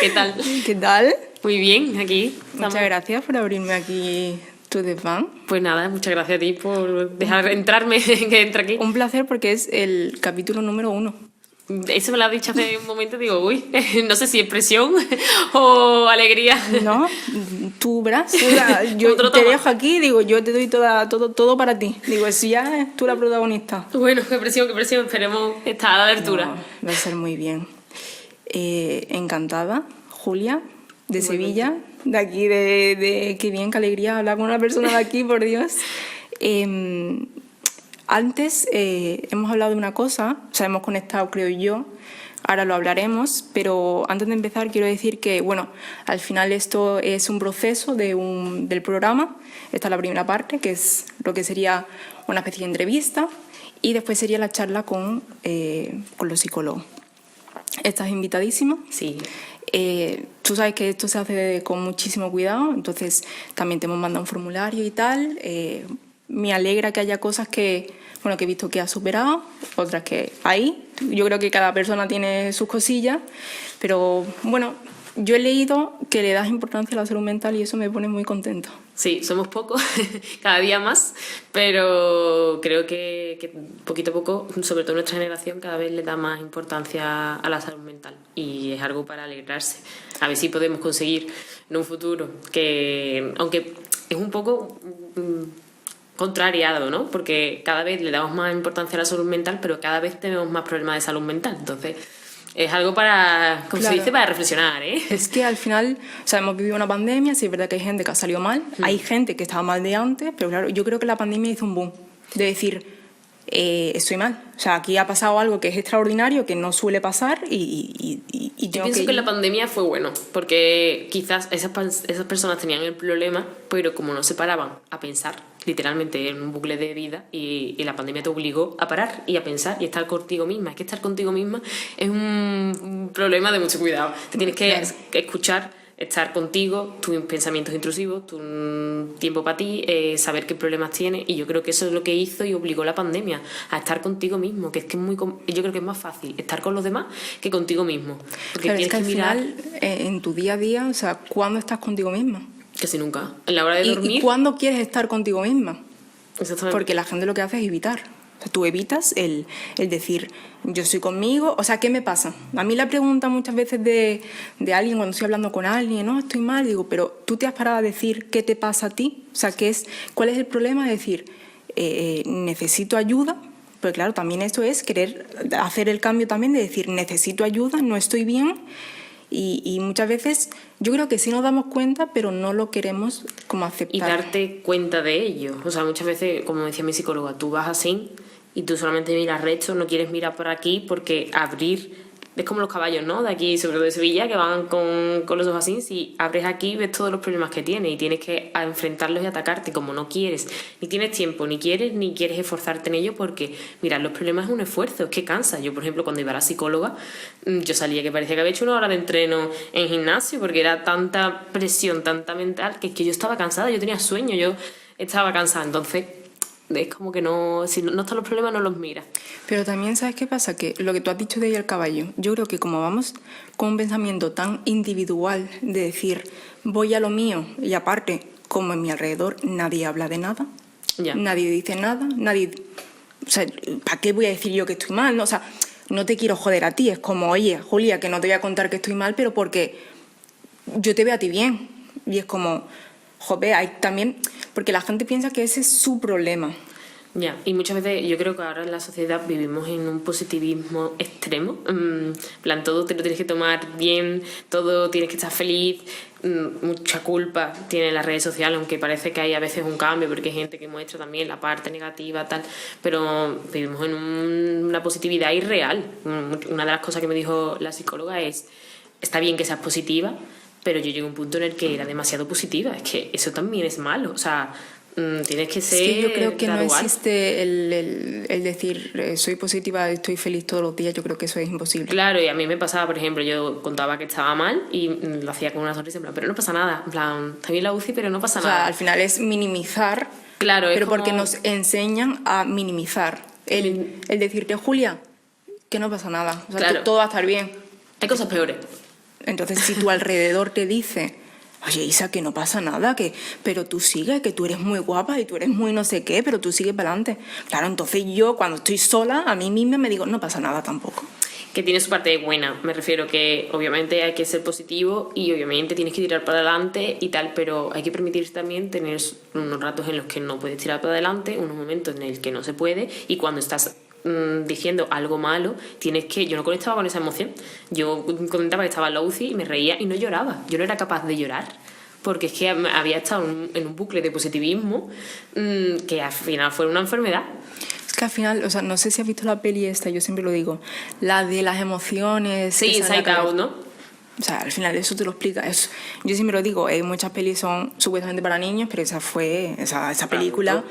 ¿Qué tal? ¿Qué tal? Muy bien, aquí estamos. Muchas gracias por abrirme aquí tu desván. Pues nada, muchas gracias a ti por dejar entrarme, que entre aquí. Un placer porque es el capítulo número 1. Eso me lo has dicho hace un momento, digo, uy, no sé si es presión o alegría. No, tú verás. O sea, yo te dejo aquí, digo, yo te doy todo para ti. Digo, si ya tú la protagonista. Bueno, qué presión, esperemos estar a la altura. No, va a ser muy bien. Encantada, Julia, de Sevilla, de aquí, de qué bien, qué alegría hablar con una persona de aquí, por Dios. Antes hemos hablado de una cosa, o sea, hemos conectado, creo yo, ahora lo hablaremos, pero antes de empezar quiero decir que, bueno, al final esto es un proceso del programa. Esta es la primera parte, que es lo que sería una especie de entrevista, y después sería la charla con los psicólogos. ¿Estás invitadísima? Sí. Tú sabes que esto se hace con muchísimo cuidado, entonces también te hemos mandado un formulario y tal. Me alegra que haya cosas que he visto que has superado, otras que hay. Yo creo que cada persona tiene sus cosillas, pero bueno, yo he leído que le das importancia a la salud mental y eso me pone muy contenta. Sí, somos pocos, cada día más, pero creo que poquito a poco, sobre todo nuestra generación, cada vez le da más importancia a la salud mental y es algo para alegrarse. A ver si podemos conseguir en un futuro que, aunque es un poco contrariado, ¿no? Porque cada vez le damos más importancia a la salud mental, pero cada vez tenemos más problemas de salud mental. Entonces, es algo para, como se dice, para reflexionar, ¿eh? Es que al final, o sea, hemos vivido una pandemia, sí es verdad que hay gente que ha salido mal, hay gente que estaba mal de antes, pero claro, yo creo que la pandemia hizo un boom de decir, estoy mal. O sea, aquí ha pasado algo que es extraordinario, que no suele pasar y yo pienso que la pandemia fue bueno, porque quizás esas personas tenían el problema, pero como no se paraban a pensar, literalmente en un bucle de vida, y la pandemia te obligó a parar y a pensar y estar contigo misma. Es que estar contigo misma es un problema de mucho cuidado. Te tienes que escuchar, estar contigo, tus pensamientos intrusivos, tu tiempo para ti, saber qué problemas tienes, y yo creo que eso es lo que hizo y obligó la pandemia a estar contigo mismo, que es que yo creo que es más fácil estar con los demás que contigo mismo, porque claro, tienes es que al mirar final en tu día a día, o sea, ¿cuándo estás contigo misma? casi nunca, en la hora de dormir. ¿Y cuándo quieres estar contigo misma? Exactamente. Porque la gente lo que hace es evitar. O sea, tú evitas el decir, yo estoy conmigo, o sea, ¿qué me pasa? A mí la pregunta muchas veces de alguien, cuando estoy hablando con alguien, no, estoy mal, digo, pero ¿tú te has parado a decir qué te pasa a ti? O sea, ¿cuál es el problema? Es decir, necesito ayuda, pero claro, también esto es querer hacer el cambio también de decir, necesito ayuda, no estoy bien. Y muchas veces yo creo que sí nos damos cuenta, pero no lo queremos como aceptar. Y darte cuenta de ello. O sea, muchas veces, como decía mi psicóloga, tú vas así y tú solamente miras recto, no quieres mirar por aquí, porque abrir... Es como los caballos, ¿no? De aquí, sobre todo de Sevilla, que van con los ojos así. Si abres aquí, ves todos los problemas que tienes y tienes que enfrentarlos y atacarte. Como no quieres, ni tienes tiempo, ni quieres esforzarte en ello, porque mirar los problemas es un esfuerzo, es que cansa. Yo, por ejemplo, cuando iba a la psicóloga, yo salía que parecía que había hecho 1 hora de entreno en gimnasio, porque era tanta presión, tanta mental, que es que yo estaba cansada, yo tenía sueño, yo estaba cansada. Entonces, es como que no, si no están los problemas, no los miras. Pero también, ¿sabes qué pasa? Que lo que tú has dicho de ahí al caballo, yo creo que como vamos con un pensamiento tan individual de decir, voy a lo mío, y aparte, como en mi alrededor nadie habla de nada, nadie dice nada, o sea, ¿para qué voy a decir yo que estoy mal? No, o sea, no te quiero joder a ti, es como, oye, Julia, que no te voy a contar que estoy mal, pero porque yo te veo a ti bien. Y es como, joder, hay también... Porque la gente piensa que ese es su problema. Ya, y muchas veces yo creo que ahora en la sociedad vivimos en un positivismo extremo. En plan, todo te lo tienes que tomar bien, todo tienes que estar feliz. Mucha culpa tiene las redes sociales, aunque parece que hay a veces un cambio, porque hay gente que muestra también la parte negativa, tal. Pero vivimos en una positividad irreal. Una de las cosas que me dijo la psicóloga es, está bien que seas positiva, pero yo llegué a un punto en el que era demasiado positiva. Es que eso también es malo. O sea, tienes que ser... Es que yo creo que no existe el decir soy positiva, estoy feliz todos los días. Yo creo que eso es imposible. Claro, y a mí me pasaba, por ejemplo, yo contaba que estaba mal y lo hacía con una sonrisa, en plan, pero no pasa nada. En plan, está bien la UCI, pero no pasa nada. O sea, al final es minimizar, claro, pero como... porque nos enseñan a minimizar. El decirte, Julia, que no pasa nada. O sea, claro. todo va a estar bien. Hay cosas peores. Entonces, si tu alrededor te dice, oye, Isa, que no pasa nada, pero tú sigues, que tú eres muy guapa y tú eres muy no sé qué, pero tú sigues para adelante. Claro, entonces yo cuando estoy sola, a mí misma me digo, no pasa nada tampoco. Que tiene su parte buena, me refiero que obviamente hay que ser positivo y obviamente tienes que tirar para adelante y tal, pero hay que permitirse también tener unos ratos en los que no puedes tirar para adelante, unos momentos en el que no se puede, y cuando estás diciendo algo malo, tienes que... Yo no conectaba con esa emoción, yo comentaba que estaba en la UCI y me reía y no lloraba, yo no era capaz de llorar porque es que había estado en un bucle de positivismo que al final fue una enfermedad. Es que al final, o sea, no sé si has visto la peli esta, yo siempre lo digo, la de las emociones. Sí, Inside Out, ¿no? O sea, al final eso te lo explica. Eso, yo siempre lo digo, muchas pelis son supuestamente para niños, pero esa película,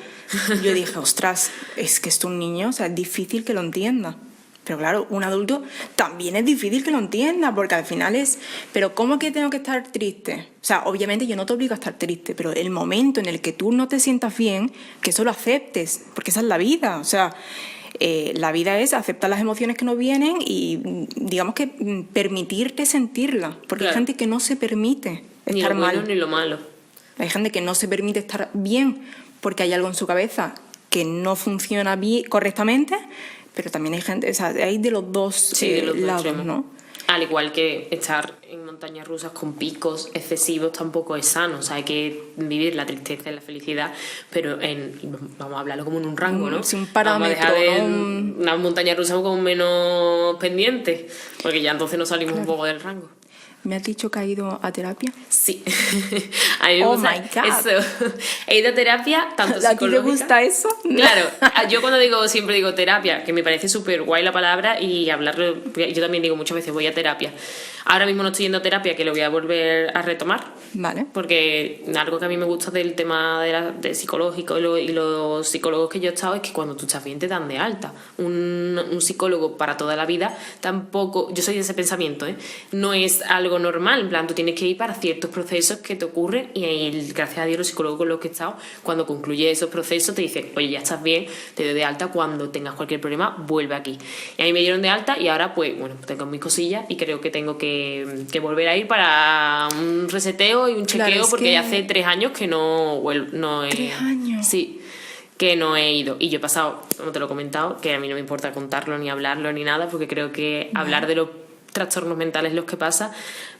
yo dije, ostras, es que esto un niño, o sea, es difícil que lo entienda. Pero claro, un adulto también es difícil que lo entienda, porque al final es, pero ¿cómo que tengo que estar triste? O sea, obviamente yo no te obligo a estar triste, pero el momento en el que tú no te sientas bien, que eso lo aceptes, porque esa es la vida. O sea, la vida es aceptar las emociones que nos vienen y, digamos que, permitirte sentirlas, porque hay gente que no se permite estar mal. Ni lo bueno ni lo malo. Hay gente que no se permite estar bien porque hay algo en su cabeza que no funciona bien, correctamente. Pero también hay gente, o sea, hay de los dos lados, ¿no? Al igual que estar en montañas rusas con picos excesivos tampoco es sano. O sea, hay que vivir la tristeza y la felicidad, pero vamos a hablarlo como en un rango, ¿no? Sin un parámetro. Vamos a dejar una montaña rusa con menos pendiente, porque ya entonces nos salimos un poco del rango. ¿Me has dicho que has ido a terapia? Sí. A mí me oh gusta my God. eso. He ido a terapia, tanto psicológica... ¿A ti te gusta eso? Claro. Yo siempre digo terapia, que me parece súper guay la palabra, y hablarlo... Yo también digo muchas veces voy a terapia. Ahora mismo no estoy yendo a terapia, que lo voy a volver a retomar. Vale. Porque algo que a mí me gusta del tema de psicológico y los psicólogos que yo he estado es que cuando tú estás bien te dan de alta. Un psicólogo para toda la vida tampoco... Yo soy de ese pensamiento, ¿eh? No es algo normal, en plan, tú tienes que ir para ciertos procesos que te ocurren y gracias a Dios los psicólogos con los que he estado, cuando concluye esos procesos te dicen, oye, ya estás bien, te doy de alta, cuando tengas cualquier problema vuelve aquí. Y a mí me dieron de alta y ahora pues bueno, tengo mis cosillas y creo que tengo que volver a ir para un reseteo y un chequeo, claro, porque ya hace 3 años que no he... 3 años. Sí, que no he ido. Y yo he pasado, como te lo he comentado, que a mí no me importa contarlo ni hablarlo ni nada, porque creo que hablar de los trastornos mentales, los que pasa,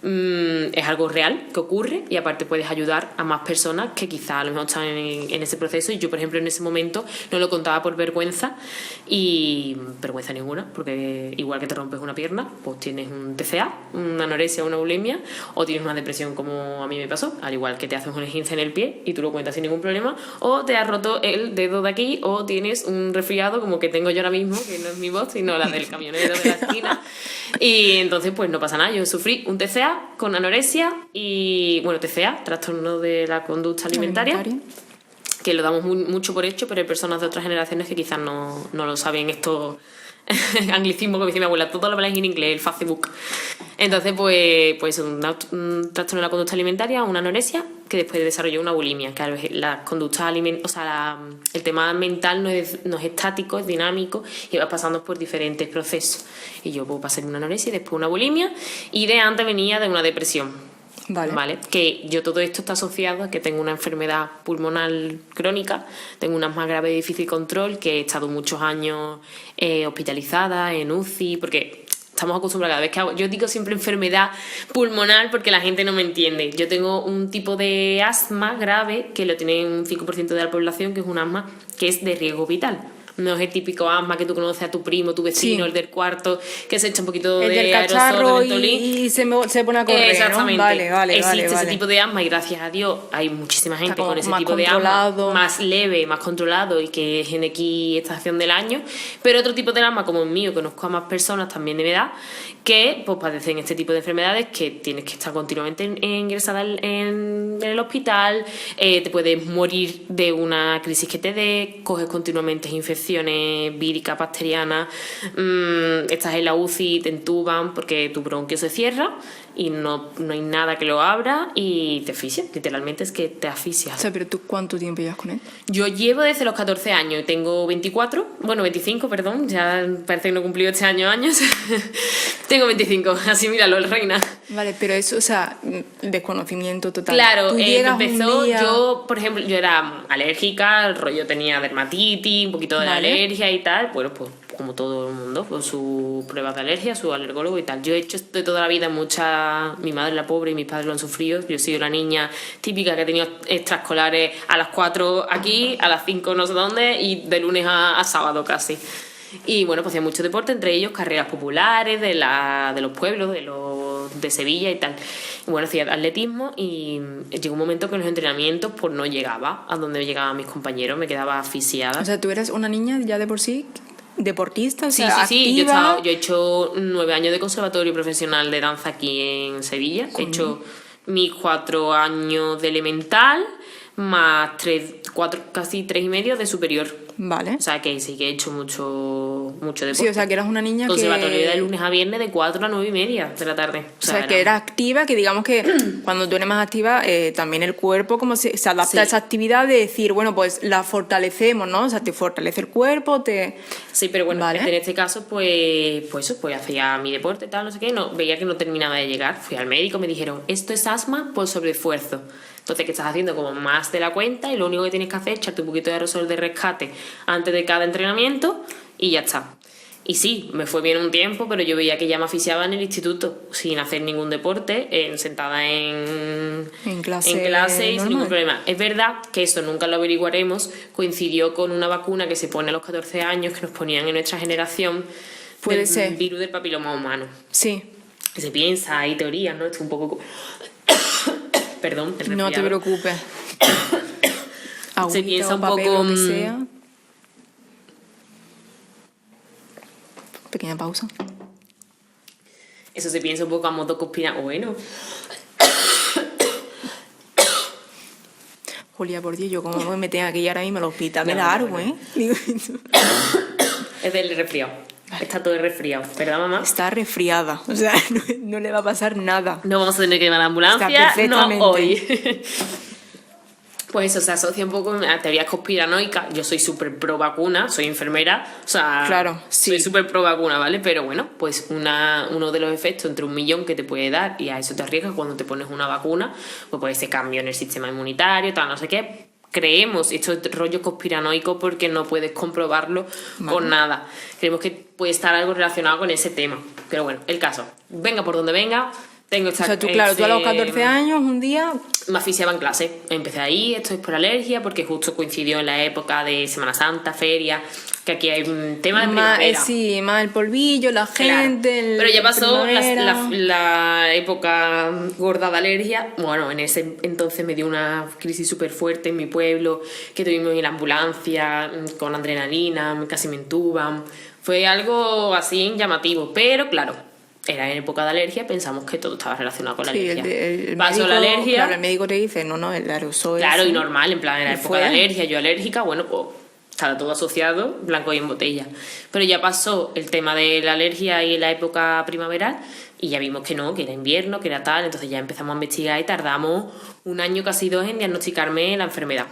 es algo real que ocurre, y aparte puedes ayudar a más personas que quizá a lo mejor están en ese proceso. Y yo, por ejemplo, en ese momento no lo contaba por vergüenza, y vergüenza ninguna, porque igual que te rompes una pierna, pues tienes un TCA, una anorexia, una bulimia, o tienes una depresión como a mí me pasó, al igual que te haces un esguince en el pie y tú lo cuentas sin ningún problema, o te has roto el dedo de aquí, o tienes un resfriado como que tengo yo ahora mismo, que no es mi voz sino la del camionero de la esquina. Y entonces pues no pasa nada. Yo sufrí un TCA con anorexia y, bueno, TCA, trastorno de la conducta alimentaria, que lo damos mucho por hecho, pero hay personas de otras generaciones que quizás no lo saben, estos anglicismos que me dice mi abuela, todo lo habláis en inglés, el Facebook. Entonces pues un trastorno de la conducta alimentaria, una anorexia, que después desarrolló una bulimia. Claro, la conducta el tema mental no es estático, es dinámico, y va pasando por diferentes procesos. Y yo pues pasé una anorexia y después una bulimia, y de antes venía de una depresión. Vale. Que yo, todo esto está asociado a que tengo una enfermedad pulmonar crónica, tengo un asma grave de difícil control, que he estado muchos años hospitalizada en UCI, porque estamos acostumbrados, cada vez que yo digo siempre enfermedad pulmonar porque la gente no me entiende. Yo tengo un tipo de asma grave que lo tiene un 5% de la población, que es un asma que es de riesgo vital. No es el típico asma que tú conoces a tu primo, tu vecino, sí, el del cuarto, que se echa un poquito de aerosol en el tolín y se pone a correr, exactamente, ¿no? Vale, existe ese tipo de asma, y gracias a Dios hay muchísima gente con ese tipo de asma más leve, más controlado, y que es en X estación del año. Pero otro tipo de asma, como el mío, conozco a más personas también de mi edad que pues padecen este tipo de enfermedades, que tienes que estar continuamente ingresada en el hospital, te puedes morir de una crisis que te dé, coges continuamente infecciones víricas, bacterianas, estás en la UCI, te entuban porque tu bronquio se cierra y no hay nada que lo abra y te asfixias, literalmente es que te asfixias. O sea, pero ¿tú cuánto tiempo llevas con él? Yo llevo desde los 14 años y tengo 24, bueno 25, perdón, ya parece que no he cumplido este año años. Tengo 25, así míralo, el reina. Vale, pero eso, o sea, desconocimiento total. Claro, Tú llegas empezó, un día... yo, por ejemplo, yo era alérgica, el rollo tenía dermatitis, un poquito de Vale. alergia y tal, bueno, pues como todo el mundo, con sus pruebas de alergia, su alergólogo y tal. Yo he hecho de toda la vida mi madre la pobre y mis padres lo han sufrido, yo he sido la niña típica que ha tenido extraescolares a las 4 aquí, a las 5 no sé dónde y de lunes a sábado casi. Y bueno, pues hacía mucho deporte, entre ellos carreras populares de los pueblos, de Sevilla y tal. Y bueno, hacía atletismo y llegó un momento que en los entrenamientos pues no llegaba a donde llegaban mis compañeros, me quedaba asfixiada. O sea, tú eres una niña ya de por sí deportista, o Sí, sea, sí, activa. yo he hecho 9 años de conservatorio profesional de danza aquí en Sevilla. He hecho mis 4 años de elemental, más 4, casi 3 y medio de superior. Vale. O sea que sí que he hecho mucho deporte. Sí, o sea, que eras una niña Conservatorio que... de lunes a viernes de 4 a 9 y media de la tarde. O sea, que eras activa, que digamos que cuando tú eres más activa, también el cuerpo como se adapta Sí. a esa actividad de decir, bueno, pues la fortalecemos, ¿no? O sea, te fortalece el cuerpo, te... Sí, pero bueno, Vale. en este caso, pues hacía mi deporte, tal, no sé qué, veía que no terminaba de llegar. Fui al médico, me dijeron, esto es asma por sobreesfuerzo. Entonces, que estás haciendo como más de la cuenta y lo único que tienes que hacer es echarte un poquito de aerosol de rescate antes de cada entrenamiento y ya está. Y sí, me fue bien un tiempo, pero yo veía que ya me asfixiaba en el instituto, sin hacer ningún deporte, sentada en clase y sin normal. ningún problema. Es verdad que eso nunca lo averiguaremos, coincidió con una vacuna que se pone a los 14 años que nos ponían en nuestra generación Puede del ser. virus del papiloma humano. Sí, Que se piensa, hay teorías, ¿no? Esto es un poco... Perdón, el no te resfriado. preocupes. Se Agüita piensa o un papel, poco... lo que sea. Pequeña pausa. Eso se piensa un poco a modo conspiranoico. Bueno, Julia, por Dios, yo como me tenga que ir ahora mismo al hospital, me No, largo, no, ¿eh? Digo, es del resfriado. Está todo resfriado, ¿verdad, mamá? está resfriada, o sea, no le va a pasar nada. No vamos a tener que llamar a la ambulancia, Está perfectamente. no hoy. Pues eso se asocia un poco a teorías conspiranoicas. Yo soy súper pro vacuna, soy enfermera, o sea, Claro, sí. soy súper pro vacuna, ¿vale? Pero bueno, pues uno de los efectos entre 1.000.000 que te puede dar, y a eso te arriesgas cuando te pones una vacuna, pues puede ese cambio en el sistema inmunitario, tal, no sé qué. Creemos, esto es rollo conspiranoico porque no puedes comprobarlo con nada. Creemos que puede estar algo relacionado con ese tema. Pero bueno, el caso, venga por donde venga, tengo esta... O sea, tú a los 14 años, un día... Me asfixiaba en clase. Empecé ahí, esto es por alergia, porque justo coincidió en la época de Semana Santa, feria, que aquí hay un tema de primavera. sí, más el polvillo, la Claro. gente... Pero ya pasó primavera. la época gorda de alergia. Bueno, en ese entonces me dio una crisis súper fuerte en mi pueblo, que tuvimos en la ambulancia con adrenalina, casi me entuban. Fue algo así llamativo, pero claro, era en época de alergia, pensamos que todo estaba relacionado con la Sí, alergia. el Pasó médico, la alergia. Claro, el médico te dice, no, el aerosol... Claro, ese. y normal, en plan, era Y época fue. de alergia, yo alérgica, bueno, pues estaba todo asociado, blanco y en botella. Pero ya pasó el tema de la alergia y la época primaveral, y ya vimos que no, que era invierno, que era tal, entonces ya empezamos a investigar y tardamos 1 año, casi 2, en diagnosticarme la enfermedad.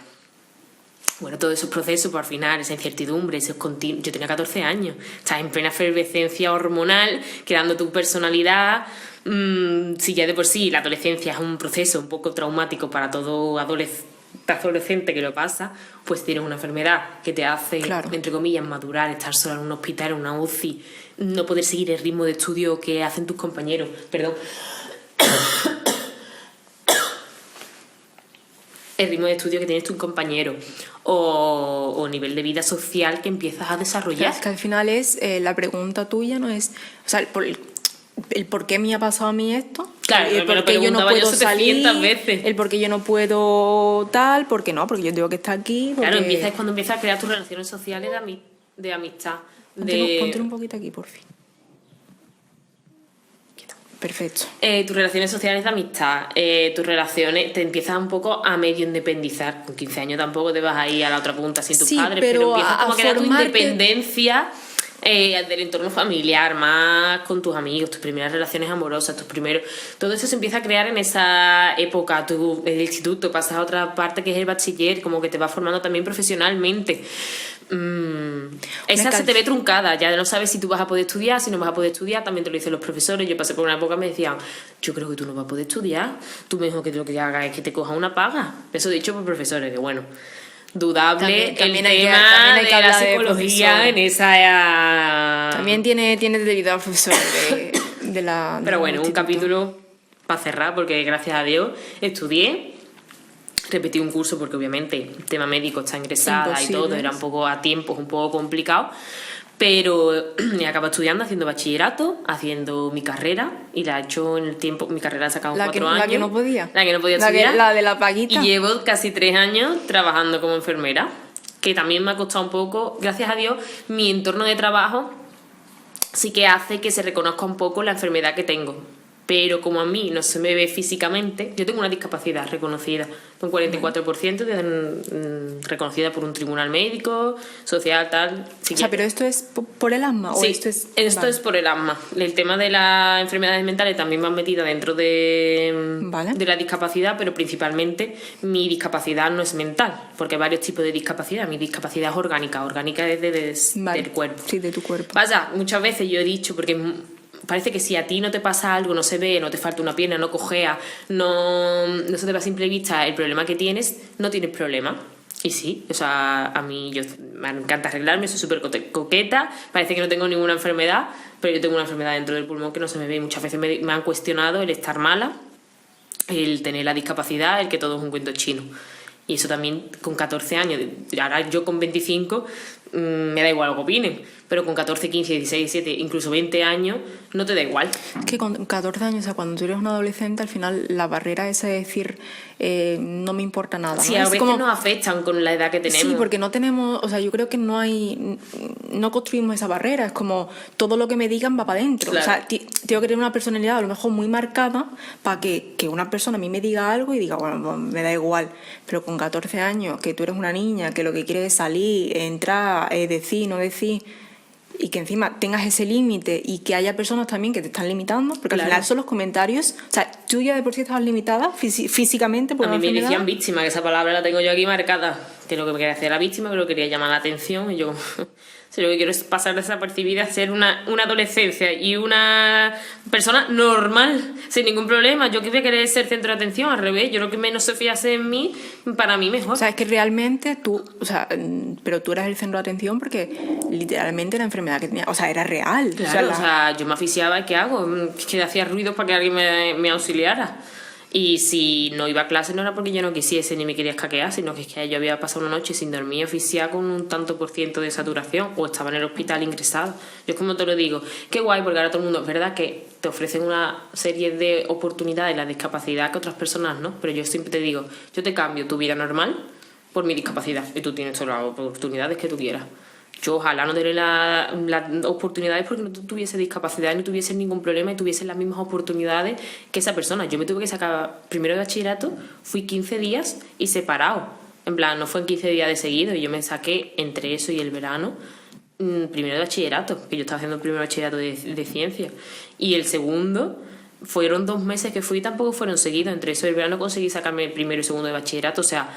Bueno, todos esos procesos, por al final, esa incertidumbre, esos yo tenía 14 años, estás en plena efervescencia hormonal, creando tu personalidad. Si ya de por sí la adolescencia es un proceso un poco traumático para todo adolescente que lo pasa, pues tienes una enfermedad que te hace, Claro. entre comillas, madurar, estar sola en un hospital, en una UCI, no poder seguir el ritmo de estudio que hacen tus compañeros. Perdón. El ritmo de estudio que tienes tus compañeros o nivel de vida social que empiezas a desarrollar. Claro, es que al final es la pregunta tuya, no es, o sea, el por qué me ha pasado a mí esto, Claro, el me lo por qué yo no preguntaba yo puedo 700 salir, veces. el por qué yo no puedo tal, porque no, porque yo tengo que estar aquí. Porque... Claro, es cuando empiezas a crear tus relaciones sociales de amistad. Ponte un poquito aquí, por fin. Perfecto. Tus relaciones sociales de amistad, tus relaciones, te empiezas un poco a medio independizar. Con 15 años tampoco te vas a ir a la otra punta sin tus Sí, padres, pero pero empiezas como a a crear tu formarte- independencia del entorno familiar, más con tus amigos, tus primeras relaciones amorosas, todo eso se empieza a crear en esa época. Tú, el instituto, pasas a otra parte que es el bachiller, como que te vas formando también profesionalmente. Esa se te ve truncada, ya no sabes si tú vas a poder estudiar, si no vas a poder estudiar, también te lo dicen los profesores. Yo pasé por una época, me decían, yo creo que tú no vas a poder estudiar, tú mejor que lo que hagas es que te cojas una paga. Eso dicho por profesores, que bueno, dudable también el hay que tema de la hablar de psicología en esa... También tiene debilidad al profesor de la... Pero bueno, un capítulo para cerrar, porque gracias a Dios estudié, repetí un curso porque obviamente el tema médico está ingresada y todo, era un poco a tiempos, un poco complicado, pero me acabo estudiando, haciendo bachillerato, haciendo mi carrera, y la he hecho en el tiempo, mi carrera la he sacado en 4 años. La que no podía. La que no podía estudiar. La de la paguita. Y llevo casi 3 años trabajando como enfermera, que también me ha costado un poco, gracias a Dios, mi entorno de trabajo sí que hace que se reconozca un poco la enfermedad que tengo. Pero como a mí no se me ve físicamente, yo tengo una discapacidad reconocida, un 44% reconocida por un tribunal médico, social, tal. O sea, ¿pero esto es por el asma? Sí, ¿o esto es por el asma. El tema de las enfermedades mentales también me han metido dentro de la discapacidad, pero principalmente mi discapacidad no es mental, porque hay varios tipos de discapacidad. Mi discapacidad es orgánica. Orgánica es del cuerpo. Sí, de tu cuerpo. Vaya, muchas veces yo he dicho, porque parece que si a ti no te pasa algo, no se ve, no te falta una pierna, no cojeas, no se te ve a simple vista el problema que tienes, no tienes problema. Y sí, o sea, a mí me encanta arreglarme, soy súper coqueta, parece que no tengo ninguna enfermedad, pero yo tengo una enfermedad dentro del pulmón que no se me ve. Muchas veces me han cuestionado el estar mala, el tener la discapacidad, el que todo es un cuento chino. Y eso también con 14 años, ahora yo con 25 me da igual lo que opinen, pero con 14, 15, 16, 17, incluso 20 años no te da igual. Que con 14 años, o sea, cuando tú eres un adolescente, al final la barrera esa de decir no me importa nada, ¿no? Sí, a veces nos afectan con la edad que tenemos. Sí, porque no tenemos, o sea, yo creo que no construimos esa barrera, es como todo lo que me digan va para adentro. Claro. O sea, tengo que tener una personalidad a lo mejor muy marcada para que una persona a mí me diga algo y diga, bueno, pues me da igual. Pero con 14 años, que tú eres una niña, que lo que quieres es salir, entrar, decir, no decir, y que encima tengas ese límite y que haya personas también que te están limitando, porque al final son los comentarios, o sea, tú ya de por sí estabas limitada físicamente por a mí una me enfermedad. decían víctima, que esa palabra la tengo yo aquí marcada, que lo que me quería hacer era víctima, que lo quería llamar la atención, y yo si lo que quiero es pasar desapercibida, ser una adolescencia y una persona normal, sin ningún problema. Yo que voy a querer ser centro de atención, al revés, yo lo que menos se fiase en mí, para mí mejor. O sea, es que realmente tú, o sea, pero tú eras el centro de atención porque literalmente la enfermedad que tenía, o sea, era real. Claro, o sea, yo me asfixiaba, ¿y qué hago? Que hacía ruidos para que alguien me auxiliara. Y si no iba a clase no era porque yo no quisiese ni me quería escaquear, sino que es que yo había pasado una noche sin dormir, asfixiada con un tanto por ciento de saturación, o estaba en el hospital ingresada. Yo es como te lo digo, qué guay, porque ahora todo el mundo, es verdad que te ofrecen una serie de oportunidades, la discapacidad, que otras personas no, pero yo siempre te digo, yo te cambio tu vida normal por mi discapacidad y tú tienes todas las oportunidades que tú quieras. Yo ojalá no tener las oportunidades porque no tuviese discapacidad, no tuviese ningún problema y tuviese las mismas oportunidades que esa persona. Yo me tuve que sacar primero de bachillerato, fui 15 días y separado. En plan, no fue en 15 días de seguido, y yo me saqué entre eso y el verano primero de bachillerato, que yo estaba haciendo el primer bachillerato de ciencia. Y el segundo fueron 2 meses que fui y tampoco fueron seguidos. Entre eso y el verano conseguí sacarme el primero y segundo de bachillerato, o sea,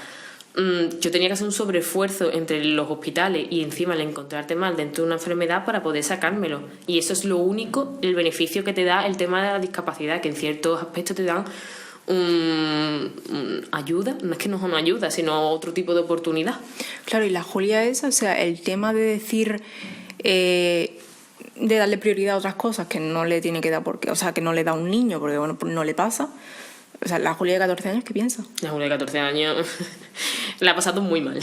yo tenía que hacer un sobreesfuerzo entre los hospitales y encima el encontrarte mal dentro de una enfermedad para poder sacármelo. Y eso es lo único, el beneficio que te da el tema de la discapacidad, que en ciertos aspectos te dan ayuda, no es que no es una ayuda, sino otro tipo de oportunidad. Claro, y la Julia es, o sea, el tema de decir, de darle prioridad a otras cosas que no le tiene que dar, porque, o sea, que no le da a un niño, porque bueno, no le pasa. O sea, la Julia de 14 años, ¿qué piensa? La Julia de 14 años la ha pasado muy mal.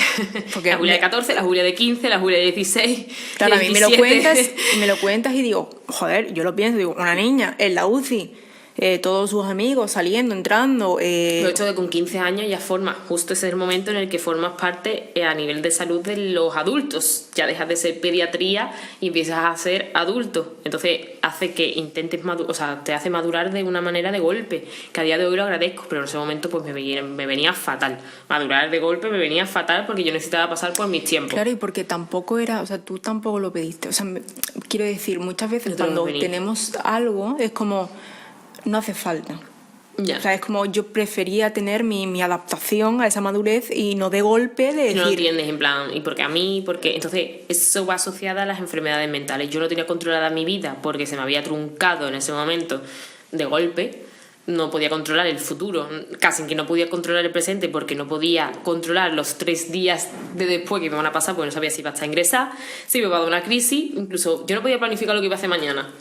Porque la Julia de 14, la Julia de 15, la Julia de 16. Claro, a mí me lo cuentas y digo, joder, yo lo pienso, digo, una niña en la UCI, todos sus amigos saliendo, entrando. Lo hecho de con 15 años ya formas, justo ese es el momento en el que formas parte a nivel de salud de los adultos. Ya dejas de ser pediatría y empiezas a ser adulto. Entonces hace que intentes o sea, te hace madurar de una manera de golpe, que a día de hoy lo agradezco, pero en ese momento pues me venía fatal. Madurar de golpe me venía fatal porque yo necesitaba pasar por mis tiempos. Claro, y porque tampoco era, o sea, tú tampoco lo pediste. O sea, quiero decir, muchas veces cuando tenemos algo es como, no hace falta. Ya. O sea, es como yo prefería tener mi adaptación a esa madurez y no de golpe de decir... No lo entiendes, en plan, ¿y por qué a mí? Porque entonces eso va asociada a las enfermedades mentales. Yo no tenía controlada mi vida porque se me había truncado en ese momento de golpe. No podía controlar el futuro, casi que no podía controlar el presente porque no podía controlar los 3 días de después que me van a pasar porque no sabía si iba a estar ingresada, si me iba a dar una crisis, incluso yo no podía planificar lo que iba a hacer mañana.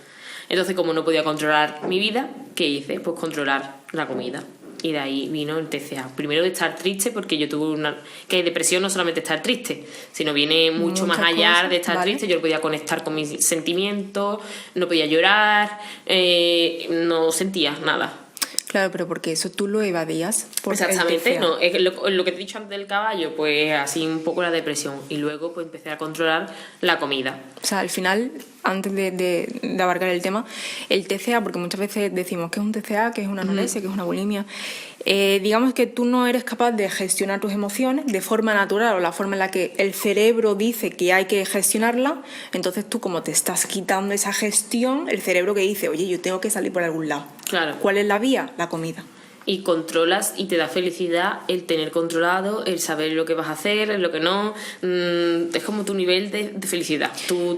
Entonces, como no podía controlar mi vida, ¿qué hice? Pues controlar la comida. Y de ahí vino el TCA. Primero de estar triste, porque yo tuve que depresión no solamente estar triste, sino viene mucho más allá cosas, de estar triste. Yo no podía conectar con mis sentimientos, no podía llorar, no sentía nada. Claro, pero porque eso tú lo evadías. Exactamente, no. Es lo que te he dicho antes del caballo, pues así un poco la depresión. Y luego pues empecé a controlar la comida. O sea, al final, antes de abarcar el tema, el TCA, porque muchas veces decimos que es un TCA, que es una anorexia, que es una bulimia. Digamos que tú no eres capaz de gestionar tus emociones de forma natural o la forma en la que el cerebro dice que hay que gestionarla. Entonces tú, como te estás quitando esa gestión, el cerebro que dice, oye, yo tengo que salir por algún lado. Claro. ¿Cuál es la vía? La comida. Y controlas y te da felicidad el tener controlado, el saber lo que vas a hacer, lo que no. Es como tu nivel de felicidad, tu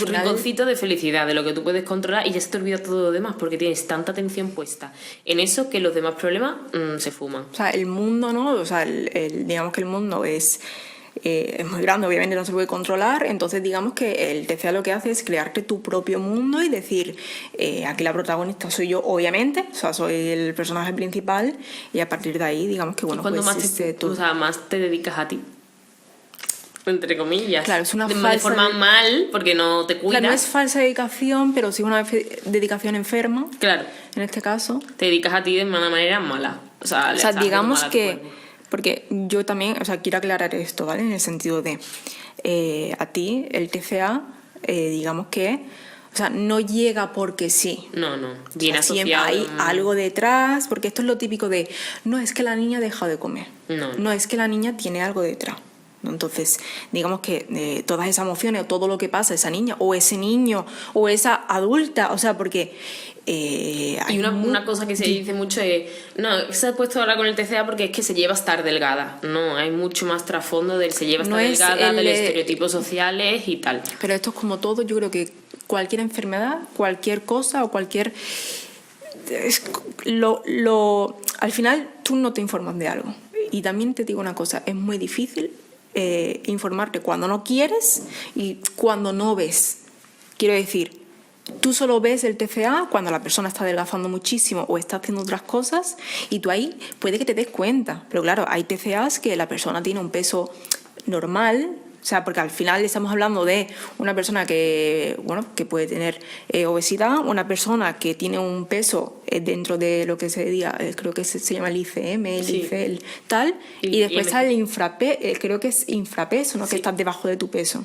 rinconcito de felicidad, de lo que tú puedes controlar, y ya se te olvida todo lo demás porque tienes tanta atención puesta en eso que los demás problemas se fuman. O sea, el mundo, ¿no? O sea, digamos que el mundo es muy grande, obviamente no se puede controlar, entonces digamos que el TCA lo que hace es crearte tu propio mundo y decir, aquí la protagonista soy yo, obviamente, o sea, soy el personaje principal, y a partir de ahí digamos que bueno, cuando pues más te dedicas a ti, entre comillas. Claro, es una de falsa... forma mal, porque no te cuidas. Claro, no es falsa dedicación, pero sí una dedicación enferma. Claro. En este caso. Te dedicas a ti de una manera mala. O sea digamos que... Porque yo también, o sea, quiero aclarar esto, ¿vale? En el sentido de, a ti, el TCA, digamos que, o sea, no llega porque sí. No. Viene asociado. Hay algo detrás, porque esto es lo típico de, no es que la niña ha dejado de comer. No es que la niña tiene algo detrás. Entonces, digamos que todas esas emociones o todo lo que pasa a esa niña o ese niño o esa adulta, o sea, porque... hay una cosa que se dice mucho es, no, se ha puesto ahora con el TCA porque es que se lleva a estar delgada. No, hay mucho más trasfondo del se lleva a estar delgada, de los estereotipos sociales y tal. Pero esto es como todo, yo creo que cualquier enfermedad, cualquier cosa o cualquier... al final tú no te informas de algo. Y también te digo una cosa, es muy difícil informarte cuando no quieres y cuando no ves. Quiero decir, tú solo ves el TCA cuando la persona está adelgazando muchísimo o está haciendo otras cosas y tú ahí puede que te des cuenta. Pero claro, hay TCAs que la persona tiene un peso normal, o sea, porque al final estamos hablando de una persona que, bueno, que puede tener obesidad, una persona que tiene un peso dentro de lo que se diga, creo que se llama el ICM, el ICL, tal, y después está el creo que es infrapeso, ¿no? Sí. Que estás debajo de tu peso.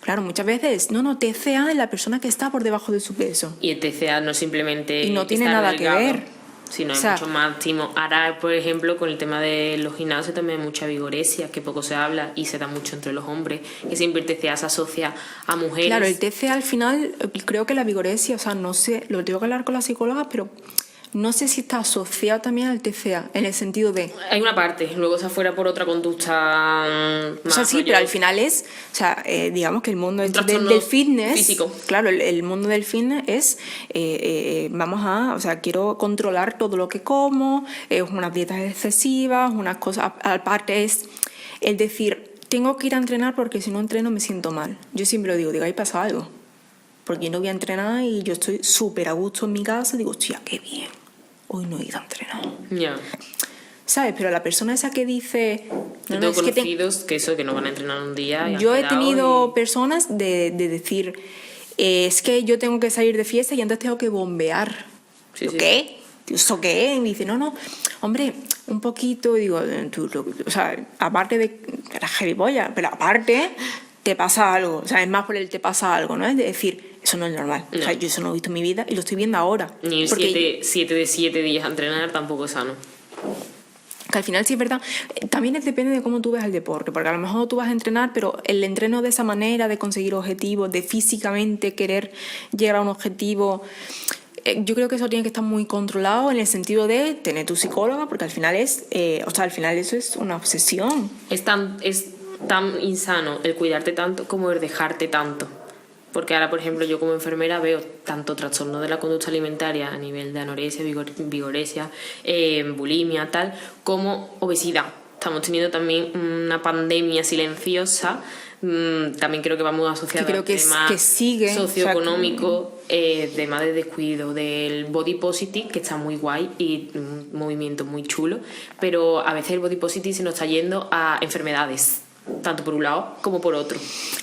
Claro, muchas veces, TCA es la persona que está por debajo de su peso. Y el TCA no simplemente... Y no tiene nada delgado, que ver. Sino hay mucho más timo. Ahora, por ejemplo, con el tema de los gimnasios también hay mucha vigoresia, que poco se habla y se da mucho entre los hombres, que siempre el TCA se asocia a mujeres. Claro, el TCA al final, creo que la vigoresia, o sea, no sé, lo tengo que hablar con la psicóloga, pero... No sé si está asociado también al TCA, en el sentido de... Hay una parte, luego se afuera por otra conducta... O sea, sí, pero al final es... O sea, digamos que el mundo del fitness... Físico. Claro, el mundo del fitness es... o sea, quiero controlar todo lo que como, unas dietas excesivas, unas cosas... Aparte es el decir, tengo que ir a entrenar porque si no entreno me siento mal. Yo siempre lo digo, ahí pasa algo. Porque yo no voy a entrenar y yo estoy súper a gusto en mi casa, digo, hostia, qué bien. Hoy no he ido a entrenar. Ya. ¿Sabes? Pero la persona esa que dice... Yo tengo conocidos que no van a entrenar un día. Yo he tenido personas de decir, es que yo tengo que salir de fiesta y antes tengo que bombear. Sí, sí. ¿Qué? ¿Eso qué? Y me dice, no, hombre, un poquito. Y digo, o sea, aparte de que eres gilipollas, pero aparte te pasa algo. O sea, es más por el te pasa algo, ¿no? Es decir, eso no es normal. No. O sea, yo eso no lo he visto en mi vida y lo estoy viendo ahora. Ni Porque 7 de 7 días a entrenar tampoco es sano. que al final sí es verdad, también depende de cómo tú ves el deporte, porque a lo mejor tú vas a entrenar, pero el entreno de esa manera, de conseguir objetivos, de físicamente querer llegar a un objetivo, yo creo que eso tiene que estar muy controlado en el sentido de tener tu psicóloga, porque al final al final eso es una obsesión. Es tan insano el cuidarte tanto como el dejarte tanto. Porque ahora, por ejemplo, yo como enfermera veo tanto trastorno de la conducta alimentaria a nivel de anorexia, vigoresia, bulimia, tal, como obesidad. Estamos teniendo también una pandemia silenciosa. También creo que va muy asociada creo al que tema que sigue, socioeconómico, tema de descuido, del body positive, que está muy guay y un movimiento muy chulo, pero a veces el body positive se nos está yendo a enfermedades, tanto por un lado como por otro.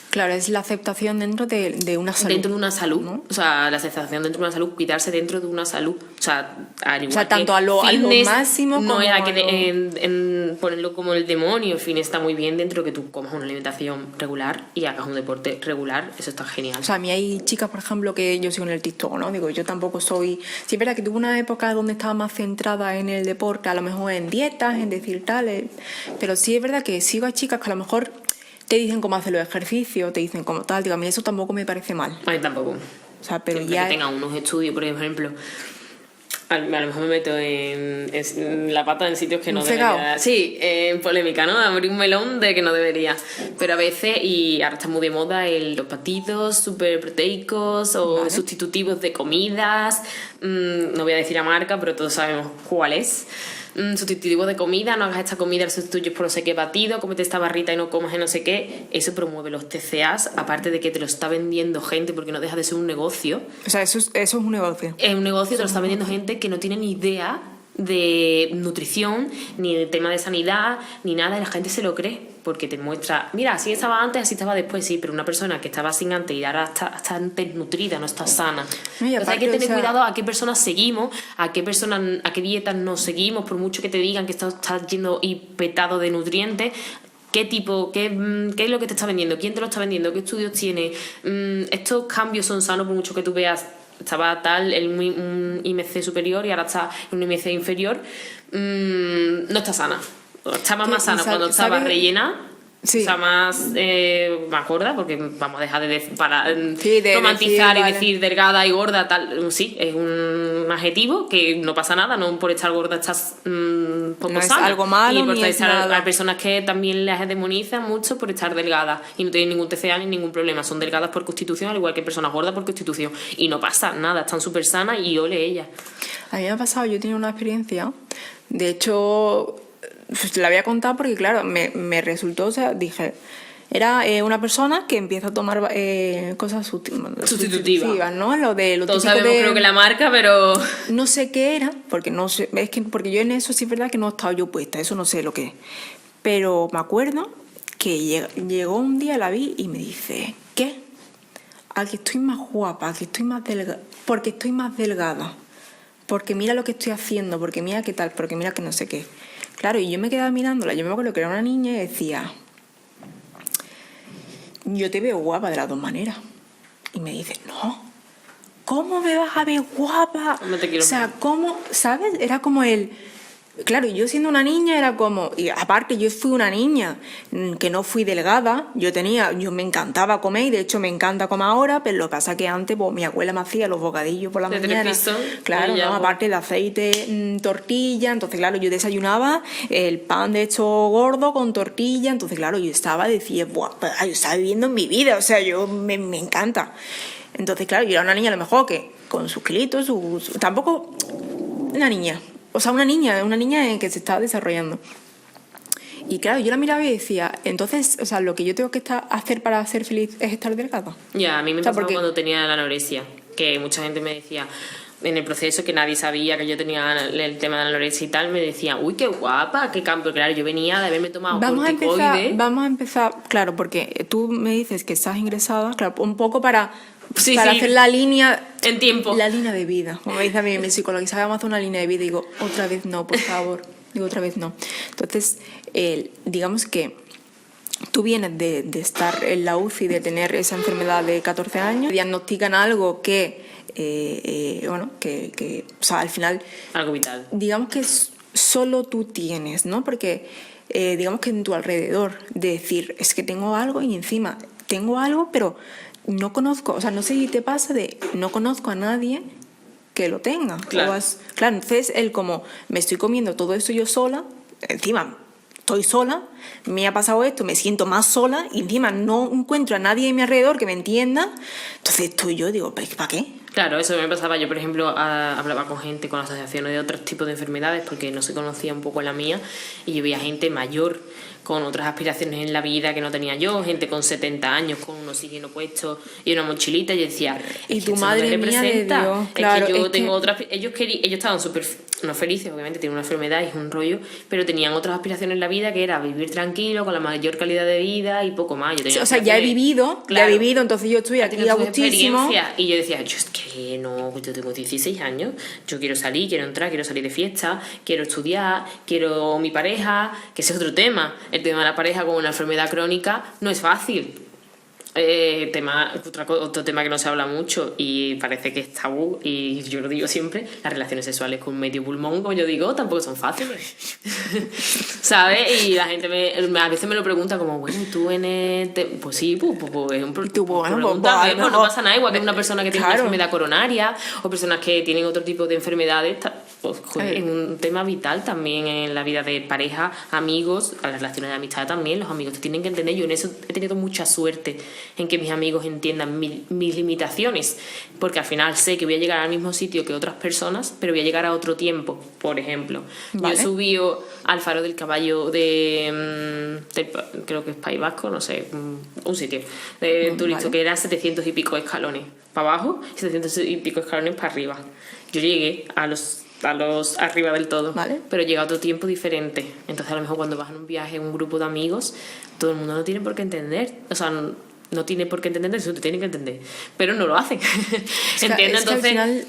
Claro, es la aceptación dentro de una salud. Dentro de una salud, ¿no? O sea, la aceptación dentro de una salud, cuidarse dentro de una salud. O sea, al igual tanto que a lo fitness, máximo no como era a que lo... en ponerlo como el demonio. El fin está muy bien dentro de que tú comas una alimentación regular y hagas un deporte regular. Eso está genial. O sea, a mí hay chicas, por ejemplo, que yo sigo en el TikTok, ¿no? Digo, yo tampoco soy... Sí, es verdad que tuve una época donde estaba más centrada en el deporte, a lo mejor en dietas, en decir tal, pero sí es verdad que sigo a chicas que a lo mejor te dicen cómo hacer los ejercicios, te dicen cómo tal, digo, a mí eso tampoco me parece mal. A mí tampoco. O sea, pero siempre ya... que tengan unos estudios, por ejemplo... A lo mejor me meto en la pata en sitios que no debería. Sí, en polémica, ¿no? Abrir un melón de que no debería. Pero a veces, y ahora está muy de moda, los batidos súper proteicos o sustitutivos de comidas. No voy a decir la marca, pero todos sabemos cuál es. Sustitutivo de comida, no hagas esta comida, lo sustituyes por no sé qué batido, cómete esta barrita y no comas no sé qué. Eso promueve los TCAs, aparte de que te lo está vendiendo gente, porque no deja de ser un negocio. O sea, eso es un negocio. Es un negocio, te lo está vendiendo gente que no tiene ni idea de nutrición, ni de tema de sanidad, ni nada, y la gente se lo cree, porque te muestra, mira, así estaba antes, así estaba después, sí, pero una persona que estaba sin antes y ahora está desnutrida, no está sana. Entonces hay que tener cuidado a qué personas seguimos, a qué dietas nos seguimos, por mucho que te digan que estás yendo y petado de nutrientes. ¿Qué es lo que te está vendiendo? ¿Quién te lo está vendiendo? ¿Qué estudios tiene? Estos cambios son sanos por mucho que tú veas. Estaba tal en un IMC superior y ahora está en un IMC inferior. No está sana. Estaba más sana cuando estaba rellena. Sí. O sea, más más gorda, porque vamos a dejar de romantizar y decir delgada y gorda, tal. Sí, es un adjetivo que no pasa nada, no por estar gorda estás poco no sana. Es algo malo, y por ni es nada. Hay personas que también las demonizan mucho por estar delgadas y no tienen ningún TCA ni ningún problema, son delgadas por constitución, al igual que personas gordas por constitución, y no pasa nada, están súper sanas y ole ella. A mí me ha pasado, yo he tenido una experiencia, de hecho... Pues te la voy a contar porque, claro, me resultó, o sea, dije, era una persona que empieza a tomar cosas sustitutivas, ¿no? Todos sabemos, creo que la marca, pero... No sé qué era, porque no sé, es que porque yo en eso sí es verdad que no he estado yo puesta, eso no sé lo que es. Pero me acuerdo que llegó un día, la vi y me dice, ¿qué? Aquí estoy más guapa, aquí estoy más delgada, porque estoy más delgada, porque mira lo que estoy haciendo, porque mira qué tal, porque mira que no sé qué. Claro, y yo me quedaba mirándola, yo me acuerdo que era una niña y decía, yo te veo guapa de las dos maneras. Y me dice, no, ¿cómo me vas a ver guapa? No te quiero. O sea, ¿cómo? ¿Sabes? Era como el... Claro, yo siendo una niña era como... Y aparte yo fui una niña que no fui delgada. Yo me encantaba comer y de hecho me encanta comer ahora, pero lo que pasa es que antes pues, mi abuela me hacía los bocadillos por la mañana. Claro, ¿no? Aparte de aceite, tortilla. Entonces, claro, yo desayunaba el pan de hecho gordo con tortilla. Entonces, claro, yo decía, buah, yo estaba viviendo en mi vida. O sea, me encanta. Entonces, claro, yo era una niña a lo mejor que con sus kilitos, tampoco una niña. O sea, una niña que se estaba desarrollando. Y claro, yo la miraba y decía, entonces, o sea, lo que yo tengo que hacer para ser feliz es estar delgada. Ya, a mí me pasaba cuando tenía la anorexia, que mucha gente me decía, en el proceso, que nadie sabía que yo tenía el tema de la anorexia y tal, me decían, uy, qué guapa, qué cambio. Claro, yo venía de haberme tomado corticoides. Vamos a empezar, claro, porque tú me dices que estás ingresada, claro, un poco para hacer la línea... En tiempo. La línea de vida. Como me dice a mí mi psicóloga, ¿sabes? Vamos a hacer una línea de vida. Y digo, otra vez no, por favor. Digo, otra vez no. Entonces, digamos que tú vienes de estar en la UCI, de tener esa enfermedad de 14 años, diagnostican algo que, o sea, al final... Algo vital. Digamos que solo tú tienes, ¿no? Porque digamos que en tu alrededor, de decir, es que tengo algo y encima tengo algo, pero no conozco, o sea, no sé si te pasa no conozco a nadie que lo tenga. Claro. Claro, entonces él como, me estoy comiendo todo eso yo sola, encima... Estoy sola, me ha pasado esto, me siento más sola y encima no encuentro a nadie a mi alrededor que me entienda. Entonces digo, ¿para qué? Claro, eso me pasaba. Yo, por ejemplo, hablaba con gente con asociaciones de otros tipos de enfermedades porque no se conocía un poco la mía, y yo veía gente mayor con otras aspiraciones en la vida que no tenía yo, gente con 70 años con un oxígeno puesto y una mochilita, y yo decía, y tu madre mía de Dios, claro, es que yo tengo otras... Ellos estaban súper, no felices, obviamente tienen una enfermedad y es un rollo, pero tenían otras aspiraciones en la vida, que era vivir tranquilo, con la mayor calidad de vida y poco más. O sea, ya he vivido, entonces yo estoy aquí a gustísimo. Y yo decía, yo es que no, yo tengo 16 años, yo quiero salir, quiero entrar, quiero salir de fiesta, quiero estudiar, quiero mi pareja, que ese es otro tema. El tema de la pareja con una enfermedad crónica no es fácil. Otro tema que no se habla mucho y parece que es tabú, y yo lo digo siempre, las relaciones sexuales con medio pulmón, como yo digo, tampoco son fáciles. ¿Sabes? Y la gente a veces me lo pregunta como, bueno, ¿y tú en el pues sí, pues es un problema. No pasa nada, igual que una persona que tiene una enfermedad coronaria o personas que tienen otro tipo de enfermedades, pues es un tema vital también en la vida de pareja, amigos, a las relaciones de amistad también. Los amigos te tienen que entender. Yo en eso he tenido mucha suerte, en que mis amigos entiendan mis limitaciones, porque al final sé que voy a llegar al mismo sitio que otras personas, pero voy a llegar a otro tiempo. Por ejemplo, ¿vale? Yo subí al Faro del Caballo creo que es País Vasco, no sé, un sitio de turismo, ¿vale? Que era 700 y pico escalones para abajo y 700 y pico escalones para arriba. Yo llegué a los arriba del todo, ¿vale? Pero llega a otro tiempo diferente. Entonces a lo mejor cuando vas en un viaje en un grupo de amigos, todo el mundo no tiene por qué entender, o sea, no tiene por qué entender, eso te tienen que entender, pero no lo hacen. ¿Entiendes? Entonces, al final,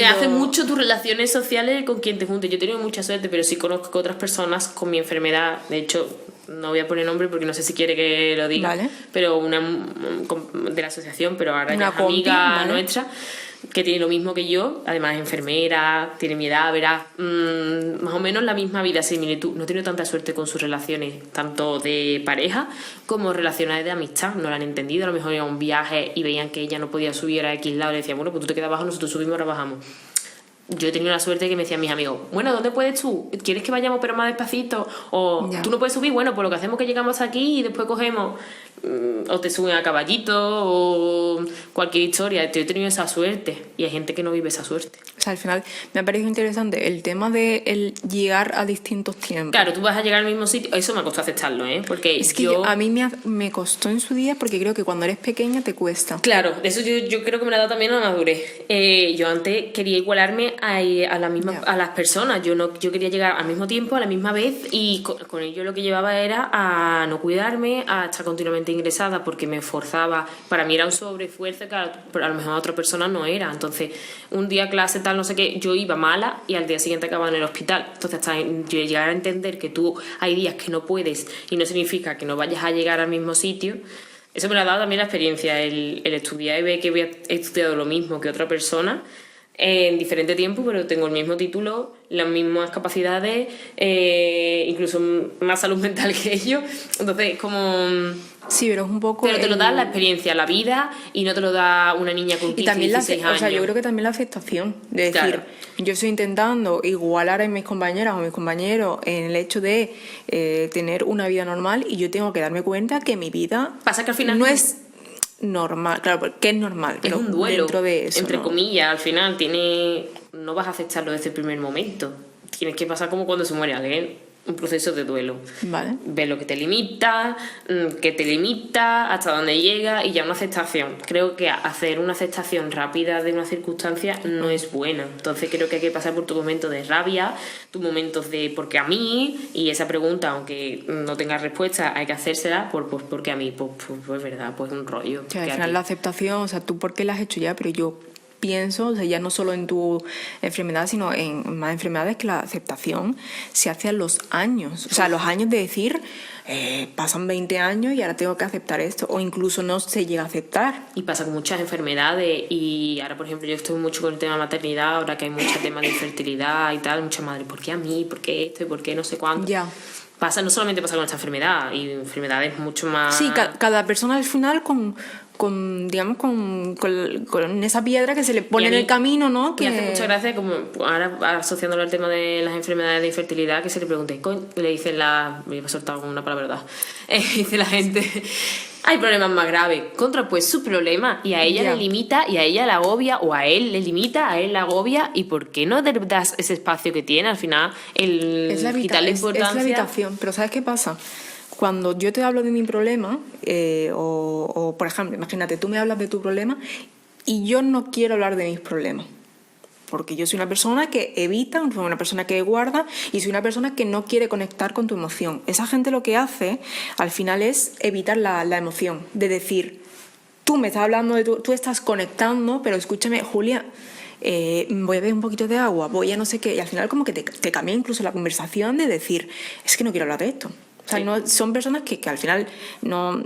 hace mucho tus relaciones sociales con quien te juntes. Yo he tenido mucha suerte, pero sí conozco otras personas con mi enfermedad. De hecho, no voy a poner nombre porque no sé si quiere que lo diga, ¿vale? Pero una de la asociación, pero ahora ya es amiga, ¿vale? Nuestra, que tiene lo mismo que yo, además es enfermera, tiene mi edad, verás, más o menos la misma vida, similitud. No he tenido tanta suerte con sus relaciones, tanto de pareja como relaciones de amistad. No la han entendido, a lo mejor iba a un viaje y veían que ella no podía subir a X lado y le decían, bueno, pues tú te quedas abajo, nosotros subimos, ahora bajamos. Yo he tenido la suerte que me decían mis amigos, bueno, ¿dónde puedes tú? ¿Quieres que vayamos pero más despacito? O tú no puedes subir, bueno, pues lo que hacemos es que llegamos aquí y después cogemos, o te suben a caballito o cualquier historia. Yo he tenido esa suerte y hay gente que no vive esa suerte. O sea, al final me ha parecido interesante el tema de el llegar a distintos tiempos. Claro, tú vas a llegar al mismo sitio, eso me costó aceptarlo, porque es que a mí me costó en su día, porque creo que cuando eres pequeña te cuesta. Claro, eso yo creo que me lo ha dado también la madurez. Yo antes quería igualarme a las personas. Yo quería llegar al mismo tiempo, a la misma vez, y con ello lo que llevaba era a no cuidarme, a estar continuamente ingresada porque me esforzaba. Para mí era un sobreesfuerzo, claro, pero a lo mejor a otra persona no era. Entonces, un día clase tal, no sé qué, yo iba mala y al día siguiente acababa en el hospital. Entonces, hasta yo llegar a entender que tú hay días que no puedes y no significa que no vayas a llegar al mismo sitio. Eso me lo ha dado también la experiencia, el estudiar y ver que he estudiado lo mismo que otra persona en diferente tiempo, pero tengo el mismo título, las mismas capacidades, incluso más salud mental que ellos. Entonces, como... Sí, pero es un poco... Pero te lo da la experiencia, la vida, y no te lo da una niña con 15, 16 años. O sea, yo creo que también la aceptación. De decir, claro, yo estoy intentando igualar a mis compañeras o mis compañeros en el hecho de tener una vida normal, y yo tengo que darme cuenta que mi vida... Pasa que al final... No es normal, claro, porque es normal, pero es un duelo, dentro de eso, entre comillas, al final no vas a aceptarlo desde el primer momento. Tienes que pasar como cuando se muere alguien. un proceso de duelo. Vale. Ver lo que te limita, hasta dónde llega y ya una aceptación. Creo que hacer una aceptación rápida de una circunstancia no es buena. Entonces creo que hay que pasar por tu momento de rabia, tus momentos de ¿por qué a mí? Y esa pregunta, aunque no tenga respuesta, hay que hacérsela ¿por qué a mí? Pues verdad, pues un rollo. Que al final la aceptación, o sea, tú por qué la has hecho ya, pero yo pienso, o sea, ya no solo en tu enfermedad, sino en más enfermedades, que la aceptación se hace a los años. O sea, los años de decir, pasan 20 años y ahora tengo que aceptar esto, o incluso no se llega a aceptar. Y pasa con muchas enfermedades, y ahora, por ejemplo, yo estoy mucho con el tema de maternidad, ahora que hay muchos temas de infertilidad y tal, muchas madres, ¿por qué a mí? ¿Por qué esto? ¿Y por qué no sé cuánto? Ya. Pasa, no solamente pasa con esta enfermedad, y enfermedades mucho más... Sí, cada persona al final con esa piedra que se le pone en el camino, ¿no? Me hace mucha gracia, como ahora asociándolo al tema de las enfermedades de infertilidad, que se le pregunte, le dicen me he soltado una palabra, ¿verdad? Dice la gente, hay problemas más graves. Pues su problema, y a ella le limita, y a ella la agobia, o a él le limita, a él la agobia, y ¿por qué no le das ese espacio que tiene? Al final, quitarle importancia... Es la habitación, pero ¿sabes qué pasa? Cuando yo te hablo de mi problema, o por ejemplo, imagínate, tú me hablas de tu problema y yo no quiero hablar de mis problemas. Porque yo soy una persona que evita, soy una persona que guarda y soy una persona que no quiere conectar con tu emoción. Esa gente lo que hace al final es evitar la emoción, de decir, tú me estás hablando de tú estás conectando, pero escúchame, Julia, voy a beber un poquito de agua, voy a no sé qué, y al final como que te cambia incluso la conversación de decir, es que no quiero hablar de esto. O sea, no, son personas que al final, no,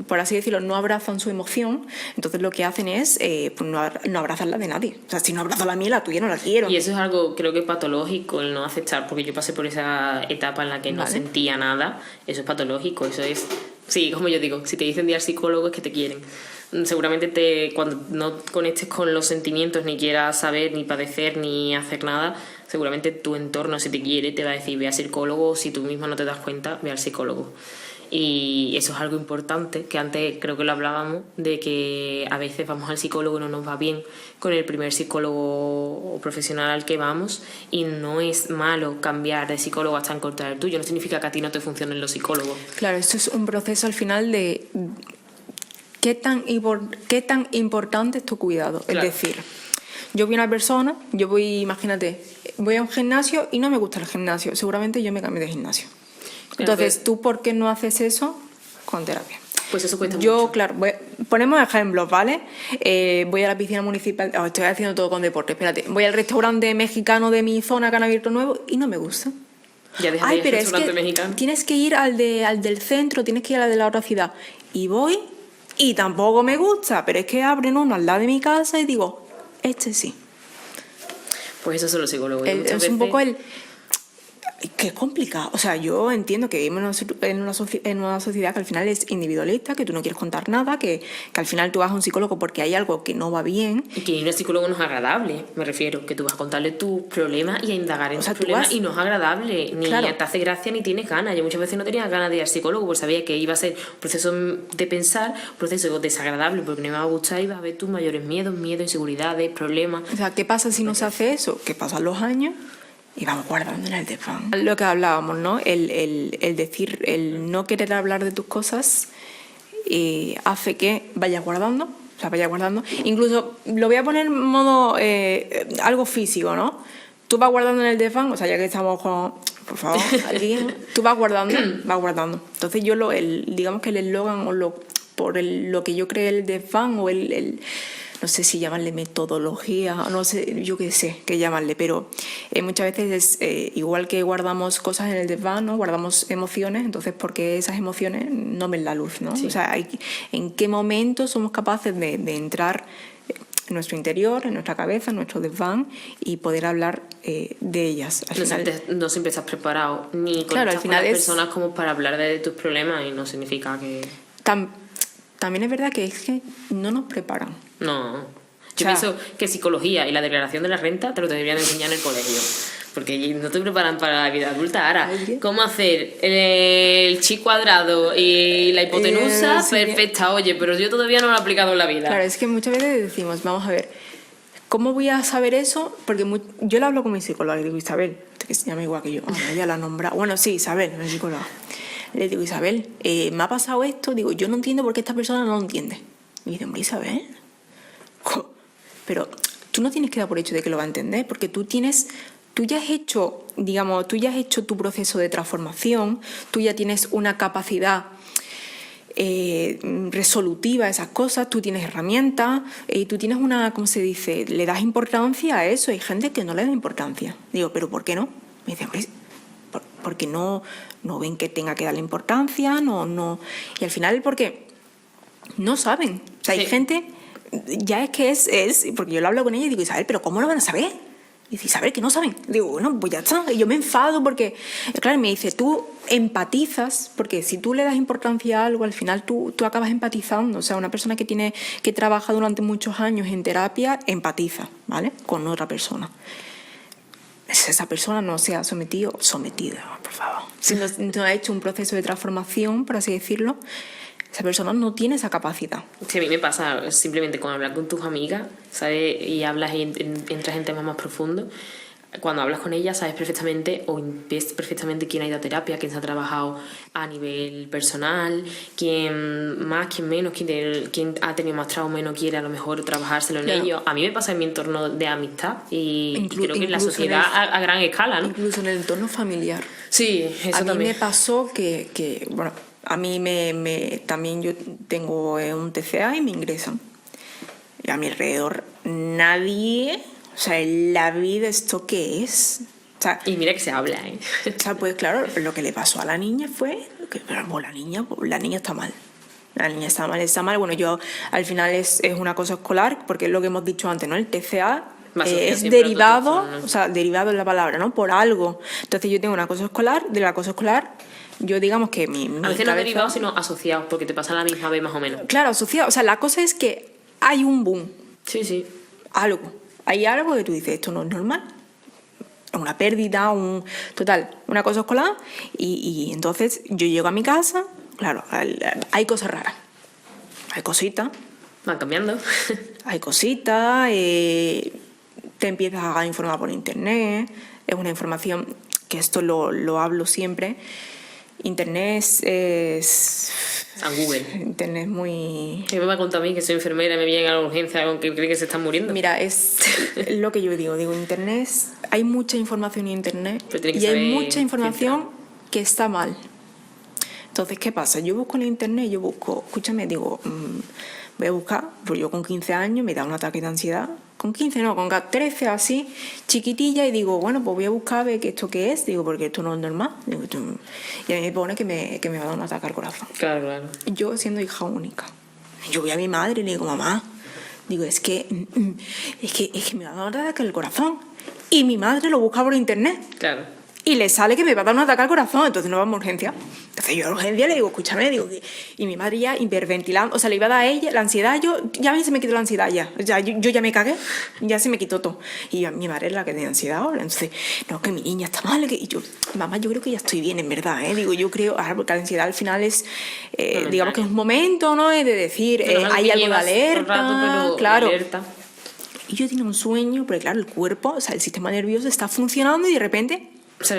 por así decirlo, no abrazan su emoción, entonces lo que hacen es pues no abrazar la de nadie. O sea, si no abrazo la mía, la tuya no la quiero. Y eso es algo, creo que patológico, el no aceptar, porque yo pasé por esa etapa en la que no sentía nada. Eso es patológico, eso es... Sí, como yo digo, si te dicen de ir al psicólogo es que te quieren. Seguramente cuando no conectes con los sentimientos, ni quieras saber, ni padecer, ni hacer nada, seguramente tu entorno, si te quiere, te va a decir ve al psicólogo, o si tú misma no te das cuenta, ve al psicólogo. Y eso es algo importante, que antes creo que lo hablábamos, de que a veces vamos al psicólogo y no nos va bien con el primer psicólogo o profesional al que vamos, y no es malo cambiar de psicólogo hasta encontrar el tuyo, no significa que a ti no te funcionen los psicólogos. Claro, esto es un proceso al final de qué tan importante es tu cuidado. Claro. Es decir, yo voy a una persona, imagínate, voy a un gimnasio y no me gusta el gimnasio, seguramente yo me cambio de gimnasio. Entonces, ¿tú por qué no haces eso con terapia? Pues eso cuesta mucho. Claro, ponemos ejemplos, ¿vale? Voy a la piscina municipal, estoy haciendo todo con deporte, espérate. Voy al restaurante mexicano de mi zona que han abierto nuevo y no me gusta. Ya deja de ir al restaurante mexicano. Tienes que ir al del centro, tienes que ir al de la otra ciudad. Y voy y tampoco me gusta, pero es que abren uno al lado de mi casa y digo, este sí. Pues eso son los psicólogos. Es un poco que es complicado. O sea, yo entiendo que vivimos en una sociedad que al final es individualista, que tú no quieres contar nada, que al final tú vas a un psicólogo porque hay algo que no va bien. Y que ir al psicólogo no es agradable, me refiero, que tú vas a contarle tus problemas y a indagar en tus problemas y no es agradable, ni te hace gracia ni tienes ganas. Yo muchas veces no tenía ganas de ir al psicólogo porque sabía que iba a ser un proceso de pensar, un proceso desagradable porque no me va a gustar y vas a ver tus mayores miedos, inseguridades, problemas. O sea, ¿qué pasa si no se hace eso? Que pasan los años y vamos guardando en el desván. Lo que hablábamos, ¿no? El decir, el no querer hablar de tus cosas hace que vayas guardando. O sea, vayas guardando. Incluso lo voy a poner en modo algo físico, ¿no? Tú vas guardando en el desván, o sea, ya que estamos con... Por favor, alguien... Tú vas guardando. Entonces yo digamos que el eslogan o lo que yo creo el desván o no sé si llamarle metodología, no sé, yo qué sé qué llamarle, pero muchas veces es igual que guardamos cosas en el desván, ¿no? Guardamos emociones, entonces porque esas emociones no ven la luz, ¿no? Sí. O sea, ¿en qué momento somos capaces de entrar en nuestro interior, en nuestra cabeza, en nuestro desván y poder hablar de ellas? No siempre estás preparado ni con las personas como para hablar de tus problemas, y no significa que... También es verdad que es que no nos preparan. No. Yo pienso que psicología y la declaración de la renta te lo deberían enseñar en el colegio. Porque no te preparan para la vida adulta. Ahora, ¿cómo hacer el chi cuadrado y la hipotenusa? Sí, perfecta, oye, pero yo todavía no lo he aplicado en la vida. Claro, es que muchas veces decimos, vamos a ver, ¿Cómo voy a saber eso? Porque yo le hablo con mi psicóloga, le digo, Isabel, que se llama igual que yo, ya la nombra. Bueno, sí, Isabel, mi psicóloga. Le digo, Isabel, me ha pasado esto, digo, yo no entiendo por qué esta persona no lo entiende. Y dice, hombre, Isabel, pero tú no tienes que dar por hecho de que lo va a entender, porque tú ya has hecho, digamos, tú ya has hecho tu proceso de transformación, tú ya tienes una capacidad resolutiva a esas cosas, tú tienes herramientas, tú tienes una, ¿cómo se dice? Le das importancia a eso. Hay gente que no le da importancia. Digo, ¿pero por qué no? Me dice, hombre, porque no ven que tenga que darle importancia, no. Y al final, porque no saben. O sea, hay gente, ya es que es, porque yo lo hablo con ella y digo, Isabel, ¿pero cómo lo van a saber? Y dice, Isabel, que no saben. Digo, bueno, pues ya está. Y yo me enfado porque, claro, me dice, tú empatizas, porque si tú le das importancia a algo, al final tú acabas empatizando. O sea, una persona que trabaja durante muchos años en terapia, empatiza, ¿vale? Con otra persona. Esa persona no se ha sometida, por favor. Si no ha hecho un proceso de transformación, por así decirlo, esa persona no tiene esa capacidad. Sí, a mí me pasa simplemente con hablar con tus amigas, ¿sabes? Y hablas y entras en temas más profundos. Cuando hablas con ellas sabes perfectamente o ves perfectamente quién ha ido a terapia, quién se ha trabajado a nivel personal, quién más, quién menos, quién ha tenido más trauma y no quiere a lo mejor trabajárselo en ello. A mí me pasa en mi entorno de amistad y creo que en la sociedad a gran escala, ¿no? Incluso en el entorno familiar. Sí, eso a también. mí me pasó que bueno, a mí también yo tengo un TCA y me ingresan. Y a mi alrededor nadie... O sea, en la vida, ¿esto qué es? O sea, y mira que se habla, ¿eh? O sea, pues claro, lo que le pasó a la niña fue que la niña está mal. La niña está mal. Bueno, yo al final es una cosa escolar, porque es lo que hemos dicho antes, ¿no? El TCA es derivado, o sea, derivado es la palabra, ¿no? Por algo. Entonces yo tengo una cosa escolar, de la cosa escolar, yo digamos que mi a veces no derivado, sino asociado, porque te pasa la misma vez más o menos. Claro, asociado. O sea, la cosa es que hay un boom. Sí. Algo. Hay algo que tú dices, esto no es normal. Una pérdida, una cosa escolar. Y entonces yo llego a mi casa, claro, hay cosas raras. Hay cositas. Van cambiando. Hay cositas. Te empiezas a informar por internet. Es una información que esto lo hablo siempre. Internet es... A Google. Internet es muy... ¿Qué me ha contado a mí que soy enfermera y me vienen a la urgencia con que cree que se están muriendo? Mira, es lo que yo digo, Internet, hay mucha información en Internet y hay mucha información que está mal. Entonces, ¿qué pasa? Yo busco en Internet, escúchame, digo, voy a buscar, pues yo con 15 años me da un ataque de ansiedad. Con 15 no, con 13 así, chiquitilla, y digo, bueno, pues voy a buscar a ver esto qué es, digo, porque esto no es normal. Digo, y a mí me pone que me va a dar un ataque al corazón. Claro. Yo siendo hija única. Yo voy a mi madre y le digo, mamá, digo, es que me va a dar un ataque al corazón. Y mi madre lo busca por internet. Claro. Y le sale que me va a dar un ataque al corazón, entonces no vamos a urgencia. Entonces yo a urgencia le digo, escúchame, y mi madre ya hiperventilando, o sea, le iba a dar a ella la ansiedad, ya a mí se me quitó la ansiedad ya, yo ya me cagué, ya se me quitó todo. Y mi madre es la que tiene ansiedad ahora, entonces, no, que mi niña está mal, y yo, mamá, yo creo que ya estoy bien, en verdad, digo, yo creo, porque la ansiedad al final es, digamos que es un momento, ¿no? Es de decir, hay algo de alerta, claro. Alerta. Y yo tenía un sueño, porque claro, el cuerpo, o sea, el sistema nervioso está funcionando y de repente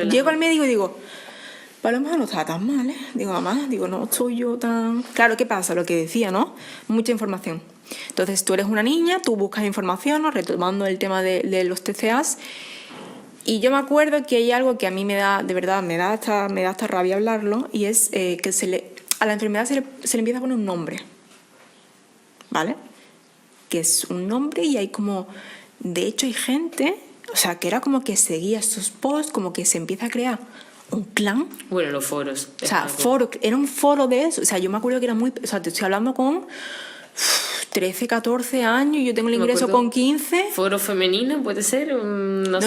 llego al médico y digo, Paloma no está tan mal, ¿eh? Digo, mamá, no estoy yo tan... Claro, ¿qué pasa? Lo que decía, ¿no? Mucha información. Entonces, tú eres una niña, tú buscas información, ¿no? Retomando el tema de los TCAs. Y yo me acuerdo que hay algo que a mí me da, de verdad, me da hasta rabia hablarlo, y es que a la enfermedad se le empieza a poner un nombre, ¿vale? Que es un nombre y hay como... De hecho, hay gente... O sea, que era como que seguía estos posts, como que se empieza a crear un clan. Bueno, los foros. O sea, era un foro de eso. O sea, yo me acuerdo que era muy... O sea, te estoy hablando con 13, 14 años y yo tengo el ingreso con 15. ¿Foro femenino puede ser? No.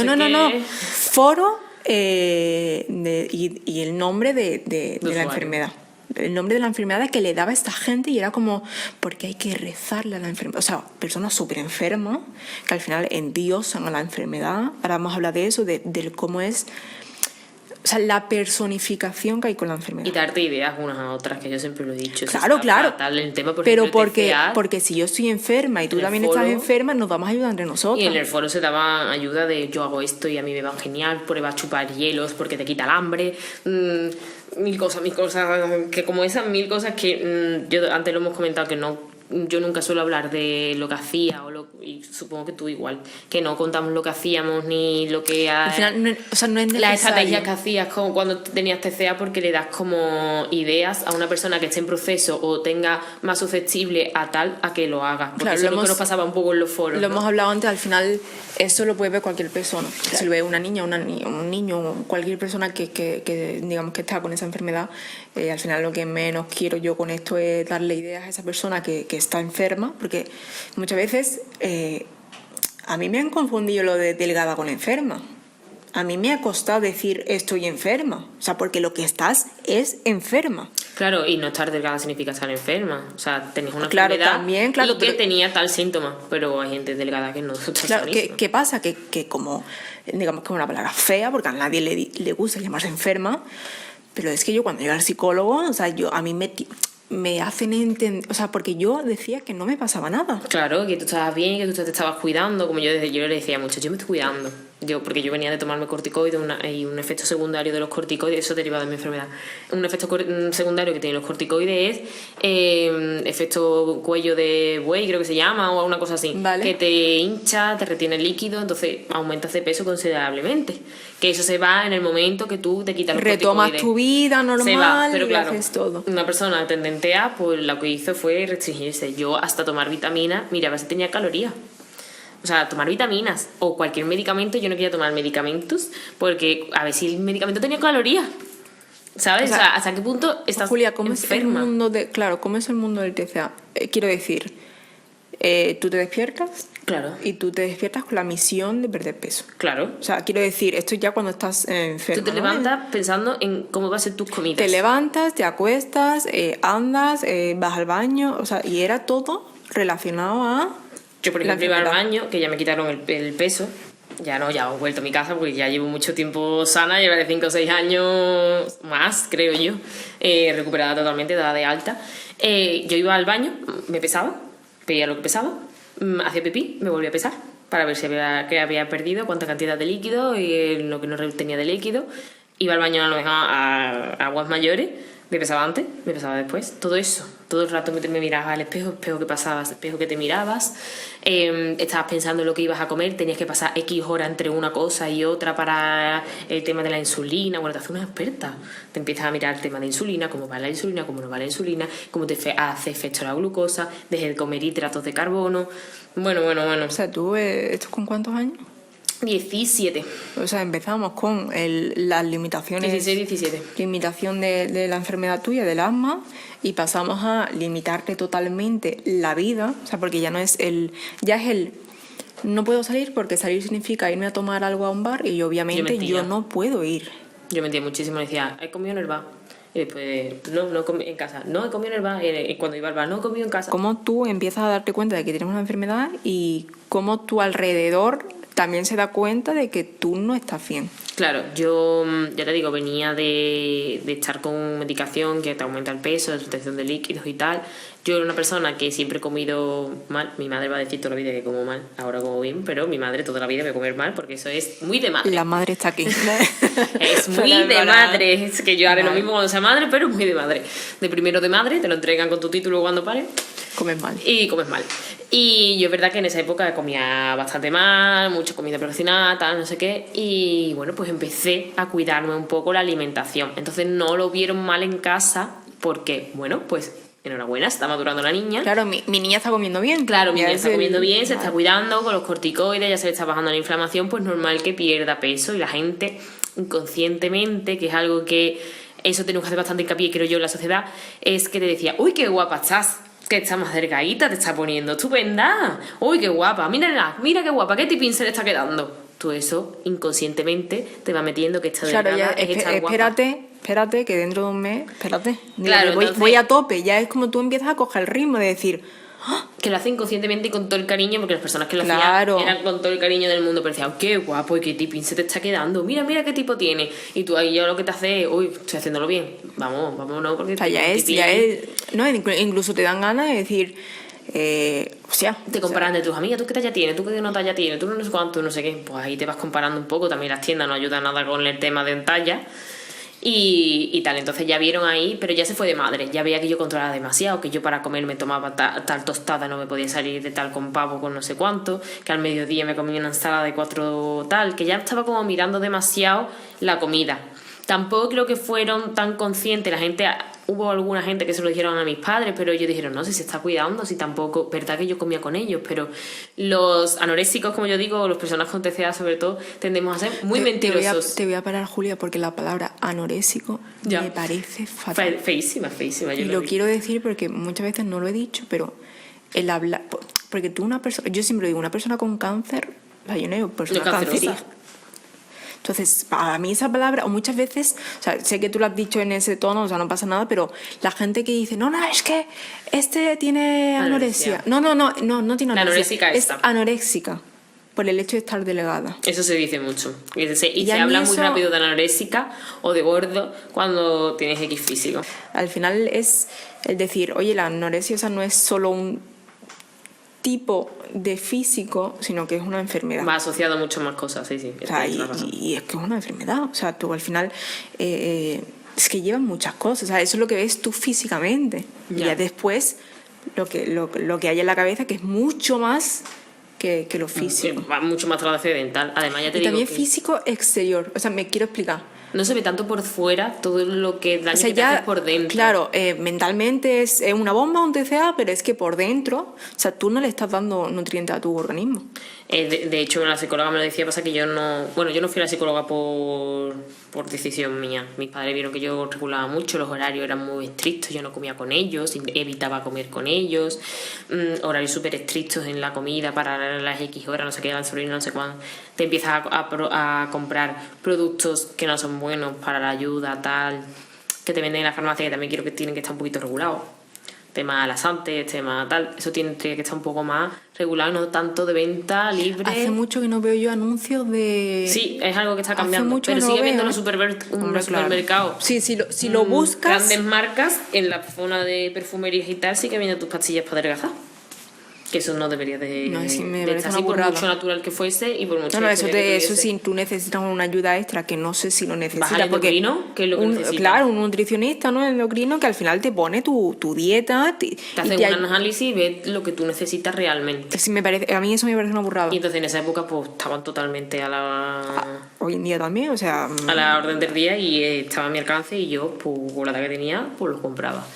Foro y el nombre de la enfermedad. El nombre de la enfermedad que le daba a esta gente y era como, porque hay que rezarle a la enfermedad. O sea, personas súper enfermas que al final endiosan a la enfermedad. Ahora vamos a hablar de eso, de cómo es O sea, la personificación que hay con la enfermedad. Y darte ideas unas a otras, que yo siempre lo he dicho. Claro, claro. Fatal el tema, por pero ejemplo, el TCA, porque si yo estoy enferma y tú en el también foro, estás enferma, nos vamos a ayudar entre nosotros. y en el foro se daban ayuda de yo hago esto y a mí me va genial, prueba a chupar hielos porque te quita el hambre, mil cosas, que como esas mil cosas que yo antes lo hemos comentado que no, yo nunca suelo hablar de lo que hacía y supongo que tú igual, que no contamos lo que hacíamos ni lo que Al final, no es necesario. las estrategias que hacías como cuando tenías TCA, porque le das como ideas a una persona que esté en proceso o tenga más susceptible a que lo haga, porque Claro, eso es lo que nos pasaba un poco en los foros, Lo ¿no? hemos hablado antes, al final eso lo puede ver cualquier persona. Claro. Si lo ve una niña, un niño, cualquier persona que digamos que está con esa enfermedad, al final lo que menos quiero yo con esto es darle ideas a esa persona que está enferma, porque muchas veces a mí me han confundido lo de delgada con enferma. A mí me ha costado decir estoy enferma, o sea, porque lo que estás es enferma. Claro, y no estar delgada significa estar enferma. O sea, tenés una claro, enfermedad también, claro, y que tenía tal síntoma, pero hay gente delgada que no está claro, ¿qué pasa? Que como, digamos que es una palabra fea, porque a nadie le gusta llamarse enferma, pero es que yo cuando llego al psicólogo, o sea, a mí me hacen entender, o sea, porque yo decía que no me pasaba nada. Claro, que tú estabas bien, que tú te estabas cuidando, como yo le decía mucho, yo me estoy cuidando. Porque yo venía de tomarme corticoides y un efecto secundario de los corticoides, eso derivado de mi enfermedad. Un efecto secundario que tienen los corticoides es efecto cuello de buey, creo que se llama, o una cosa así. Vale. Que te hincha, te retiene el líquido, entonces aumentas de peso considerablemente. Que eso se va en el momento que tú te quitas los retomas corticoides. tu vida normal, se va, pero y claro, haces todo. Una persona tendente a, pues lo que hizo fue restringirse. Yo hasta tomar vitaminas, miraba si tenía calorías. O sea, tomar vitaminas o cualquier medicamento, yo no quería tomar medicamentos porque a ver si el medicamento tenía calorías. ¿Sabes? O sea, ¿hasta qué punto estás Julia, ¿cómo enferma? Es el mundo ¿cómo es el mundo del TCA? Quiero decir, tú te despiertas. Claro. Y tú te despiertas con la misión de perder peso. Claro. O sea, quiero decir, esto ya cuando estás enferma. Tú te levantas pensando en cómo va a ser tus comidas. Te levantas, te acuestas, andas, vas al baño, o sea, y era todo relacionado a... Yo, por ejemplo, iba al baño, que ya me quitaron el peso. Ya he vuelto a mi casa porque ya llevo mucho tiempo sana, llevaré 5 o 6 años más, creo yo, recuperada totalmente, dada de alta. Yo iba al baño, me pesaba, veía lo que pesaba, hacía pipí, me volvía a pesar para ver si qué había perdido, cuánta cantidad de líquido y lo que no tenía de líquido. Iba al baño a aguas mayores, me pesaba antes, me pesaba después, todo eso. Todo el rato me mirabas al espejo que pasabas, espejo que te mirabas, estabas pensando en lo que ibas a comer, tenías que pasar X horas entre una cosa y otra para el tema de la insulina. Bueno, te haces una experta, te empiezas a mirar el tema de insulina, cómo va la insulina, cómo no va la insulina, cómo te hace efecto la glucosa, deje de comer hidratos de carbono. Bueno. O sea, ¿tú ¿esto con cuántos años? 17. O sea, empezamos con las limitaciones... 16, 17. Limitación de la enfermedad tuya, del asma, y pasamos a limitarte totalmente la vida, o sea, porque ya no es no puedo salir porque salir significa irme a tomar algo a un bar y obviamente yo no puedo ir. Yo mentía muchísimo, decía, he comido en el bar. Y después, no comí en casa. No, he comido en el bar. Y cuando iba al bar, no he comido en casa. ¿Cómo tú empiezas a darte cuenta de que tienes una enfermedad y cómo tu alrededor también se da cuenta de que tú no estás bien? Claro, yo ya te digo, venía de estar con medicación que te aumenta el peso, la retención de líquidos y tal. Yo era una persona que siempre he comido mal. Mi madre va a decir toda la vida que como mal, ahora como bien, pero mi madre toda la vida me va a comer mal porque eso es muy de madre. La madre está aquí. Es muy de madre. Es que yo haré lo mismo cuando sea madre, pero muy de madre. De primero de madre, te lo entregan con tu título cuando pare. Comes mal. Y comes mal. Y yo es verdad que en esa época comía bastante mal, mucha comida procesinada, tal, no sé qué. Y bueno, pues empecé a cuidarme un poco la alimentación. Entonces no lo vieron mal en casa porque, bueno, pues enhorabuena, está madurando la niña. Claro, mi niña está comiendo bien. Claro, mi niña está comiendo bien, se está cuidando con los corticoides, ya se le está bajando la inflamación, pues normal que pierda peso. Y la gente inconscientemente, que es algo que eso tenemos que hacer bastante hincapié, creo yo, en la sociedad, es que te decía, uy, qué guapa estás, que está más delgadita, te está poniendo estupenda, uy, qué guapa, mírala, mira qué guapa, qué tipín se le está quedando. Tú eso inconscientemente te va metiendo que está delgada, ya, es estar guapa. Espérate, que dentro de un mes, Claro, voy a tope, ya es como tú empiezas a coger el ritmo de decir, que lo hacen inconscientemente y con todo el cariño, porque las personas que lo Claro. hacían eran con todo el cariño del mundo, pero decían, qué guapo y qué tipín se te está quedando, mira, mira qué tipo tiene, y tú ahí ya lo que te hace es, uy, estoy haciéndolo bien, vámonos, porque O sea, ya es, ¿no? Incluso te dan ganas de decir, o sea, te comparan de tus amigas, tú qué talla tienes, tú qué no talla tienes, tú no sé cuánto, no sé qué, pues ahí te vas comparando un poco, también las tiendas no ayudan nada con el tema de talla. Y tal, entonces ya vieron ahí, pero ya se fue de madre, ya veía que yo controlaba demasiado, que yo para comer me tomaba tal tostada, no me podía salir de tal con pavo con no sé cuánto, que al mediodía me comía una ensalada de 4 tal, que ya estaba como mirando demasiado la comida. Tampoco creo que fueron tan conscientes, hubo alguna gente que se lo dijeron a mis padres, pero ellos dijeron, no, si se está cuidando, si tampoco, verdad que yo comía con ellos, pero los anoréxicos, como yo digo, las personas con TCA sobre todo, tendemos a ser muy mentirosos. Te voy a parar, Julia, porque la palabra anorésico Ya. me parece fatal. Feísima, Y lo quiero decir porque muchas veces no lo he dicho, pero el hablar... Porque tú una persona... Yo siempre digo, una persona con cáncer, o sea, yo no digo persona No, cancerosa. cancerígena. Entonces, para mí esa palabra, o muchas veces, o sea, sé que tú lo has dicho en ese tono, o sea, no pasa nada, pero la gente que dice, no, es que este tiene anorexia. No tiene anorexia. La anorésica es esta. anoréxica, por el hecho de estar delgada. Eso se dice mucho. Y Y se a mí habla muy eso- rápido de anorésica o de gordo cuando tienes X físico. Al final es el decir, oye, la anorexia, o sea, no es solo un tipo de físico, sino que es una enfermedad. Va asociado a muchas más cosas, sí. O sea, y es que es una enfermedad. O sea, tú al final es que llevan muchas cosas. O sea, eso es lo que ves tú físicamente. Y Ya. ya después lo que hay en la cabeza, que es mucho más que lo físico. Va mucho más trascendental. Además, ya te Y digo también que físico exterior. O sea, me quiero explicar. no se ve tanto por fuera todo lo que daño O sea, que te haces por dentro. claro, mentalmente es una bomba, un TCA, pero es que por dentro, o sea, tú no le estás dando nutrientes a tu organismo. De hecho, la psicóloga me lo decía, pasa que yo no fui a la psicóloga por decisión mía. Mis padres vieron que yo regulaba mucho, los horarios eran muy estrictos, yo no comía con ellos, evitaba comer con ellos, horarios súper estrictos en la comida para las X horas, no sé qué, la insulina, no sé cuándo. Te empiezas a comprar productos que no son buenos para la ayuda, tal, que te venden en la farmacia, que también quiero que tienen que estar un poquito regulados. Tema laxantes, tema tal, eso tiene que estar un poco más regulado y no tanto de venta libre. Hace mucho que no veo yo anuncios de... Sí, es algo que está Hace cambiando, mucho pero no sigue veo, habiendo ¿eh? los Hombre, claro. supermercados. Sí, si lo buscas... Grandes marcas en la zona de perfumería y tal, sigue habiendo tus pastillas para adelgazar. Que eso no debería de, No, sí, me de parece estar una así, por burrada. mucho natural que fuese y por mucho No, historia que eso tuviese. sí, tú necesitas una ayuda extra, que no sé si lo necesitas. Vas al porque endocrino, que es lo que necesitas. claro, un nutricionista, ¿no? Endocrino, que al final te pone tu dieta. Te hacen un análisis y ves lo que tú necesitas realmente. Sí, a mí eso me parece una burrada. Y entonces en esa época pues estaban totalmente Hoy en día también, o sea... a la orden del día y estaba a mi alcance y yo, pues con la edad que tenía, pues los compraba.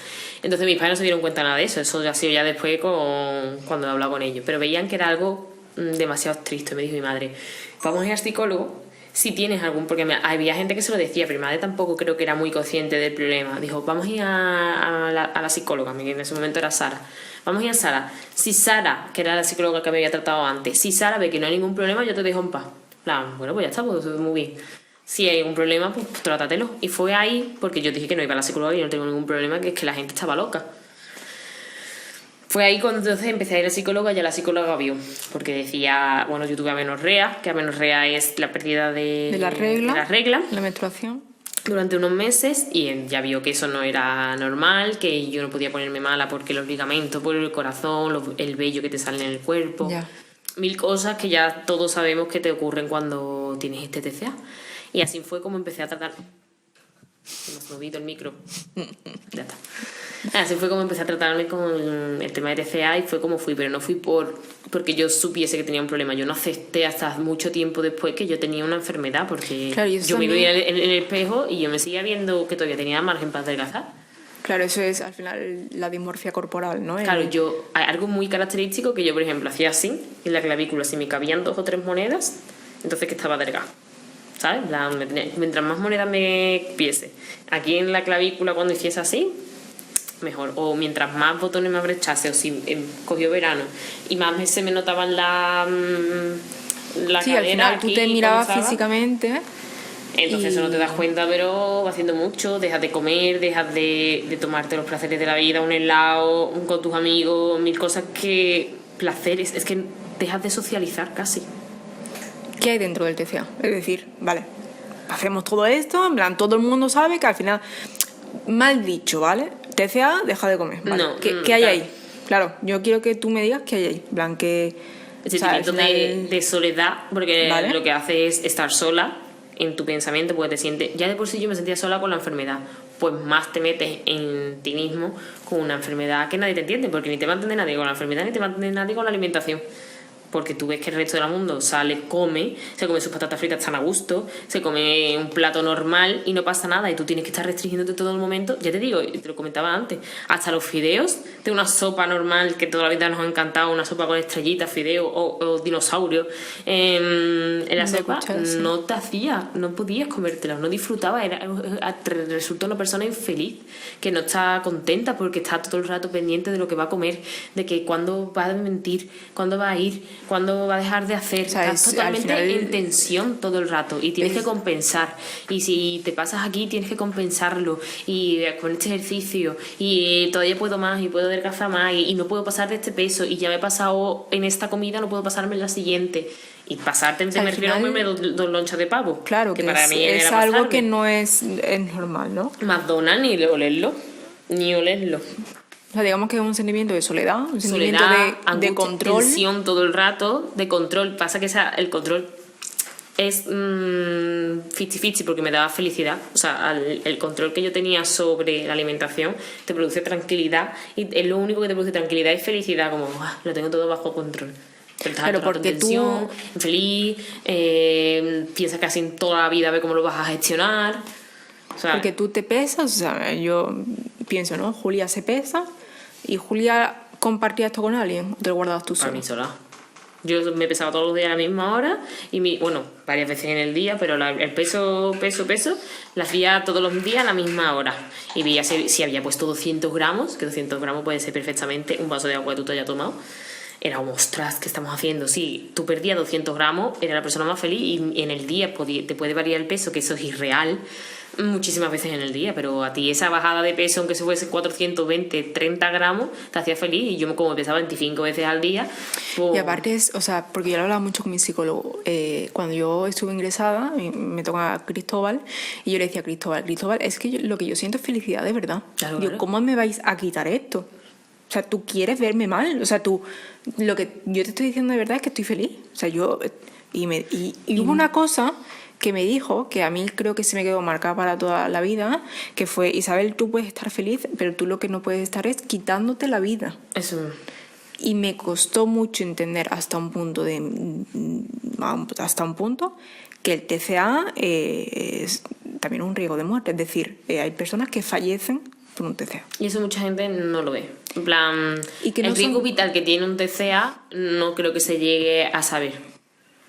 Entonces mis padres no se dieron cuenta nada de eso ya ha sido ya después cuando he hablado con ellos, pero veían que era algo demasiado estricto y me dijo mi madre, vamos a ir al psicólogo si tienes algún, porque había gente que se lo decía, pero mi madre tampoco creo que era muy consciente del problema. Dijo, vamos a ir a la psicóloga, que en ese momento era Sara. Vamos a ir a Sara. Si Sara, que era la psicóloga que me había tratado antes, si Sara ve que no hay ningún problema, yo te dejo en paz. Bueno, pues ya está, pues muy bien. Si hay un problema, pues trátatelo. Y fue ahí, porque yo dije que no iba a la psicóloga y no tengo ningún problema, que es que la gente estaba loca. Fue ahí cuando entonces empecé a ir a la psicóloga y ya la psicóloga vio, porque decía, bueno, yo tuve amenorrea, que amenorrea es la pérdida de la regla la menstruación. durante unos meses y ya vio que eso no era normal, que yo no podía ponerme mala porque los ligamentos, por el corazón, el vello que te sale en el cuerpo, Ya. 1000 cosas que ya todos sabemos que te ocurren cuando tienes este TCA. Y así fue como empecé a tratar. Hemos movido el micro. Ya está. Así fue como empecé a tratarme con el tema de TCA y fue como fui, pero no fui porque yo supiese que tenía un problema. Yo no acepté hasta mucho tiempo después que yo tenía una enfermedad, porque Claro, y yo me veía en el espejo y yo me seguía viendo que todavía tenía margen para adelgazar. Claro, eso es al final la dismorfia corporal, ¿no? Claro, hay algo muy característico que yo, por ejemplo, hacía así, en la clavícula, si me cabían 2 o 3 monedas, entonces que estaba delgado. ¿Sabes? Mientras más monedas me piese aquí en la clavícula cuando hiciese así, mejor. O mientras más botones me abrechase, o si cogió verano y más se me notaban la Sí, cadera al final tú aquí, te mirabas ¿sabes? físicamente Entonces eso no te das cuenta, pero va haciendo mucho. Dejas de comer, dejas de tomarte los placeres de la vida, un helado, con tus amigos, mil cosas que... Placeres, es que dejas de socializar casi. ¿Qué hay dentro del TCA? Es decir, vale, hacemos todo esto, en plan, todo el mundo sabe que al final, mal dicho, ¿vale? TCA, deja de comer, ¿vale? No, ¿Qué hay ahí? Claro, yo quiero que tú me digas qué hay ahí, en plan, que... El sentimiento de soledad, porque ¿vale? lo que hace es estar sola en tu pensamiento, porque te sientes... Ya de por sí yo me sentía sola con la enfermedad, pues más te metes en ti mismo con una enfermedad que nadie te entiende, porque ni te va a entender nadie con la enfermedad, ni te va a entender nadie con la alimentación. Porque tú ves que el resto del mundo sale, se come sus patatas fritas tan a gusto, se come un plato normal y no pasa nada, y tú tienes que estar restringiéndote todo el momento. Ya te digo, y te lo comentaba antes, hasta los fideos de una sopa normal que toda la vida nos ha encantado, una sopa con estrellitas, fideos o dinosaurios, en la sopa no te hacía, no podías comértela, no disfrutabas, resulta una persona infeliz que no está contenta porque está todo el rato pendiente de lo que va a comer, de que cuándo va a mentir, cuándo va a ir, cuándo va a dejar de hacer. O sea, estás totalmente en tensión todo el rato y tienes que compensar, y si te pasas aquí tienes que compensarlo, y con este ejercicio y todavía puedo más y puedo adelgazar más y no puedo pasar de este peso, y ya me he pasado en esta comida, no puedo pasarme en la siguiente, y pasarte me refiero a comerme dos lonchas de pavo, claro, que para mí es era algo pasarme. que no es normal, ¿no? McDonald's ni olerlo. O sea, digamos que es un sentimiento de soledad, un sentimiento Soledad, de control. tensión todo el rato, de control. Pasa que el control es 50-50 porque me daba felicidad. O sea, el control que yo tenía sobre la alimentación te produce tranquilidad, y es lo único que te produce tranquilidad y felicidad, como lo tengo todo bajo control. Pero estás Claro, porque en tensión, infeliz, piensas que así en toda la vida, ve cómo lo vas a gestionar. O sea, porque tú te pesas, o sea, yo pienso, ¿no? Julia se pesa, y Julia compartía esto con alguien, o te lo guardabas tú para sola. mí sola. Yo me pesaba todos los días a la misma hora, y bueno, varias veces en el día, pero el peso la hacía todos los días a la misma hora, y veía si había puesto 200 gramos, que 200 gramos puede ser perfectamente un vaso de agua que tú te hayas tomado. Era como, ostras, ¿qué estamos haciendo? Sí, tú perdías 200 gramos, era la persona más feliz, y en el día te puede variar el peso, que eso es irreal, muchísimas veces en el día, pero a ti esa bajada de peso, aunque se fuese 420, 30 gramos, te hacía feliz, y yo como pesaba 25 veces al día... Pues... Y aparte o sea, porque yo lo hablaba mucho con mi psicólogo, cuando yo estuve ingresada, me toca Cristóbal, y yo le decía a Cristóbal, es que lo que yo siento es felicidad de verdad. Claro, Digo, claro. ¿cómo me vais a quitar esto? O sea, tú quieres verme mal, o sea, lo que yo te estoy diciendo de verdad es que estoy feliz. O sea, y hubo una cosa que me dijo, que a mí creo que se me quedó marcada para toda la vida, que fue, Isabel, tú puedes estar feliz, pero tú lo que no puedes estar es quitándote la vida. Eso. Y me costó mucho entender hasta un punto que el TCA es también un riesgo de muerte. Es decir, hay personas que fallecen por un TCA. Y eso mucha gente no lo ve. En plan, Y que no el riesgo vital que tiene un TCA no creo que se llegue a saber.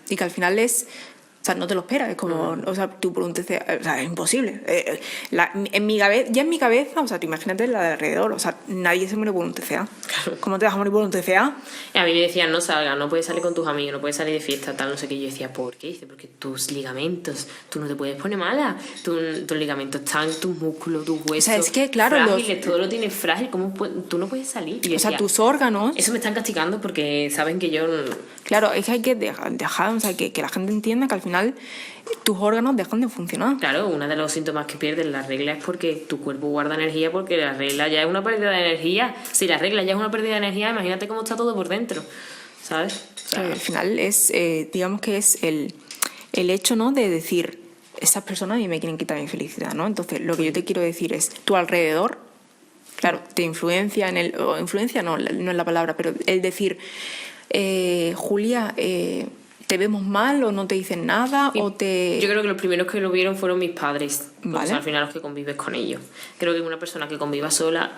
Y que al final o sea, no te lo esperas, es como, o sea, tú por un TCA, o sea, es imposible. En mi cabeza, o sea, tú imagínate la de alrededor, o sea, nadie se muere por un TCA. Claro. ¿Cómo te vas a morir por un TCA? Y a mí me decían, no salgas, no puedes salir con tus amigos, no puedes salir de fiesta, tal, no sé qué. Y yo decía, ¿por qué? Dice, porque tus ligamentos, tú no te puedes poner mala. Tus ligamentos están, tus músculos, tus huesos. O sea, es que, claro, frágiles, todo lo tienes frágil, tú no puedes salir? Y yo O sea, decía, tus órganos... eso me están castigando porque saben que yo... Claro, es que hay que dejar, o sea, que la gente entienda que al final tus órganos dejan de funcionar. Claro, uno de los síntomas que pierden la regla es porque tu cuerpo guarda energía, porque la regla ya es una pérdida de energía. Si la regla ya es una pérdida de energía, imagínate cómo está todo por dentro, ¿sabes? O sea, Al final es, digamos que es el hecho, ¿no?, de decir, estas personas a mí me quieren quitar mi felicidad, ¿no? Entonces, lo que yo te quiero decir es, tu alrededor, claro, te influencia o influencia no es la palabra, pero el decir, Julia, ¿te vemos mal o no te dicen nada? yo creo que los primeros que lo vieron fueron mis padres, Vale. o sea, al final los que convives con ellos. Creo que una persona que conviva sola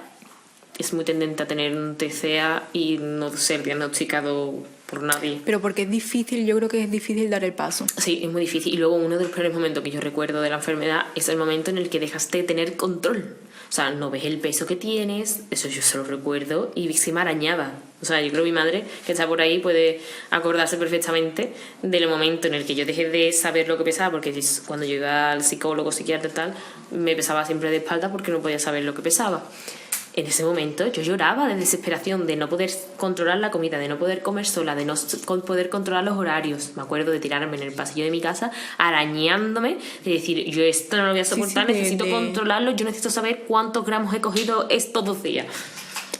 es muy tendente a tener un TCA y no ser diagnosticado por nadie. Pero porque es difícil, yo creo que es difícil dar el paso. Sí, es muy difícil. Y luego uno de los peores momentos que yo recuerdo de la enfermedad es el momento en el que dejas de tener control. O sea, no ves el peso que tienes, eso yo se lo recuerdo, y se me arañaba. O sea, yo creo que mi madre, que está por ahí, puede acordarse perfectamente del momento en el que yo dejé de saber lo que pesaba, porque cuando yo iba al psicólogo, psiquiatra y tal, me pesaba siempre de espalda porque no podía saber lo que pesaba. En ese momento yo lloraba de desesperación, de no poder controlar la comida, de no poder comer sola, de no poder controlar los horarios. Me acuerdo de tirarme en el pasillo de mi casa arañándome, de decir, yo esto no lo voy a soportar, necesito controlarlo, yo necesito saber cuántos gramos he cogido estos 2 días.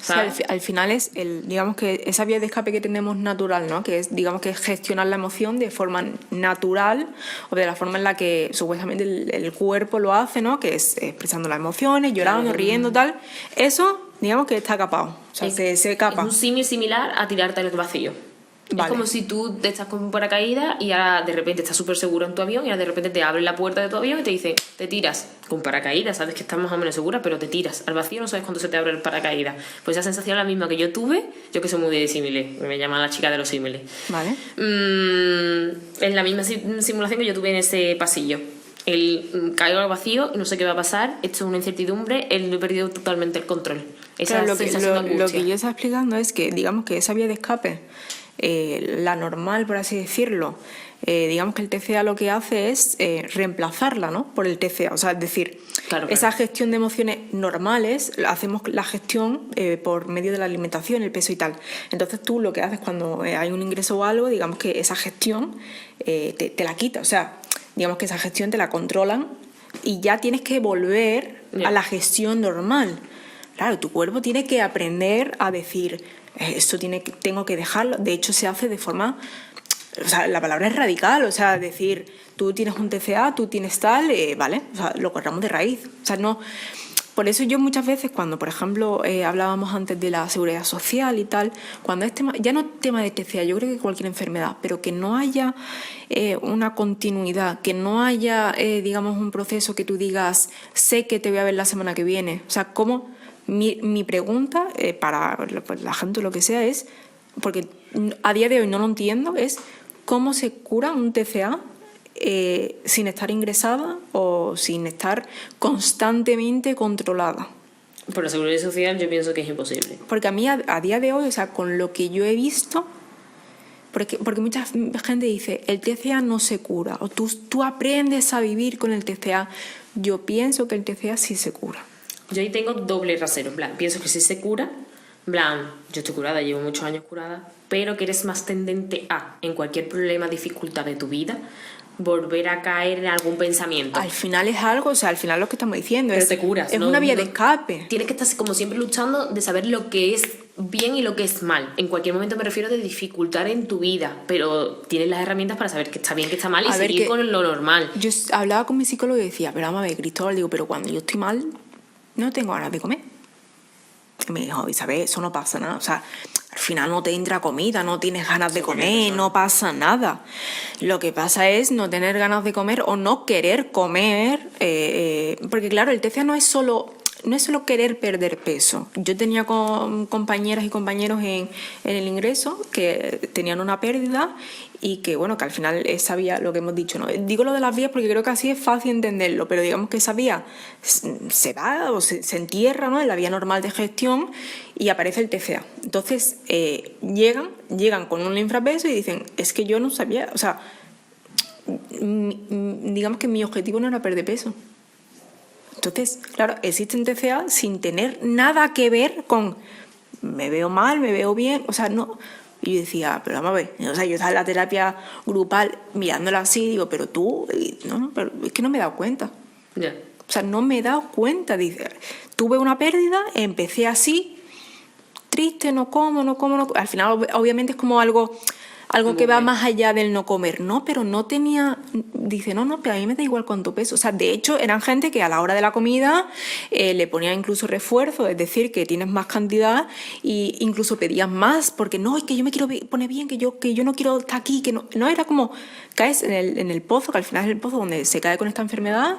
Sí, al final es digamos que esa vía de escape que tenemos natural, ¿no? Que es, digamos, que es gestionar la emoción de forma natural, o de la forma en la que supuestamente el cuerpo lo hace, ¿no? Que es expresando las emociones, llorando, riendo, tal. Eso, digamos, que está capado. O sea, se escapa. Es un símil similar a tirarte al vacío. Vale. Es como si tú te estás con un paracaídas y ahora de repente estás súper seguro en tu avión y ahora de repente te abren la puerta de tu avión y te dicen, te tiras con paracaídas, sabes que estás más o menos segura, pero te tiras al vacío, no sabes cuándo se te abre el paracaídas. Pues esa sensación es la misma que yo tuve, yo que soy muy de símiles, me llaman la chica de los símiles. Vale. Es la misma simulación que yo tuve en ese pasillo. Caigo al vacío y no sé qué va a pasar, esto es una incertidumbre, he perdido totalmente el control. Esa claro, lo que yo estaba explicando es que, digamos, que esa vía de escape, la normal, por así decirlo, digamos que el TCA lo que hace es reemplazarla, ¿no? Por el TCA. O sea, es decir, claro. Esa gestión de emociones normales, hacemos la gestión por medio de la alimentación, el peso y tal. Entonces tú lo que haces cuando hay un ingreso o algo, digamos que esa gestión te la quita. O sea, digamos que esa gestión te la controlan y ya tienes que volver a la gestión normal. Claro, tu cuerpo tiene que aprender a decir, esto tengo que dejarlo. De hecho, se hace de forma... O sea, la palabra es radical. O sea, decir, tú tienes un TCA, tú tienes tal, vale, o sea, lo cortamos de raíz. O sea, no... Por eso yo muchas veces cuando, por ejemplo, hablábamos antes de la seguridad social y tal, cuando es tema, ya no tema de TCA, yo creo que cualquier enfermedad, pero que no haya una continuidad, que no haya, digamos, un proceso que tú digas, sé que te voy a ver la semana que viene. O sea, ¿cómo...? Mi pregunta para la gente, lo que sea, es, porque a día de hoy no lo entiendo, es cómo se cura un TCA sin estar ingresada o sin estar constantemente controlada. Por la seguridad social yo pienso que es imposible. Porque a mí a día de hoy, o sea, con lo que yo he visto, porque mucha gente dice, el TCA no se cura, o tú aprendes a vivir con el TCA. Yo pienso que el TCA sí se cura. Yo ahí tengo doble rasero, en plan, pienso que sí se cura, en plan, yo estoy curada, llevo muchos años curada, pero que eres más tendente a, en cualquier problema, dificultad de tu vida, volver a caer en algún pensamiento. Al final es algo, o sea, al final lo que estamos diciendo pero te curas, es una vía de escape. Tienes que estar como siempre luchando de saber lo que es bien y lo que es mal. En cualquier momento me refiero de dificultar en tu vida, pero tienes las herramientas para saber que está bien, que está mal y seguir con lo normal. Yo hablaba con mi psicólogo y decía, pero vamos a ver, Cristóbal, digo, pero cuando yo estoy mal, no tengo ganas de comer. Y me dijo, Isabel, eso no pasa nada. O sea, al final no te entra comida, no tienes ganas de comer, no pasa nada. Lo que pasa es no tener ganas de comer o no querer comer. Porque claro, el TCA no es solo querer perder peso. Yo tenía compañeras y compañeros en el ingreso que tenían una pérdida y que, bueno, que al final esa vía, lo que hemos dicho, ¿no? Digo lo de las vías porque creo que así es fácil entenderlo, pero digamos que esa vía se va o se entierra, ¿no?, en la vía normal de gestión y aparece el TCA. Entonces, llegan con un infrapeso y dicen, es que yo no sabía, o sea, digamos que mi objetivo no era perder peso. Entonces, claro, existen TCA sin tener nada que ver con me veo mal, me veo bien, o sea, no. Y yo decía, pero vamos a ver, o sea, yo estaba en la terapia grupal mirándola así, digo, pero tú, no, pero es que no me he dado cuenta. Yeah. O sea, no me he dado cuenta. Dice, tuve una pérdida, empecé así, triste, no como. Al final, obviamente, es como algo que va más allá del no comer, ¿no? Pero no tenía... Dice, no, pero a mí me da igual cuánto peso. O sea, de hecho, eran gente que a la hora de la comida le ponía incluso refuerzo, es decir, que tienes más cantidad e incluso pedías más, porque no, es que yo me quiero poner bien, que yo no quiero estar aquí, que no era como... Caes en el pozo, que al final es el pozo donde se cae con esta enfermedad,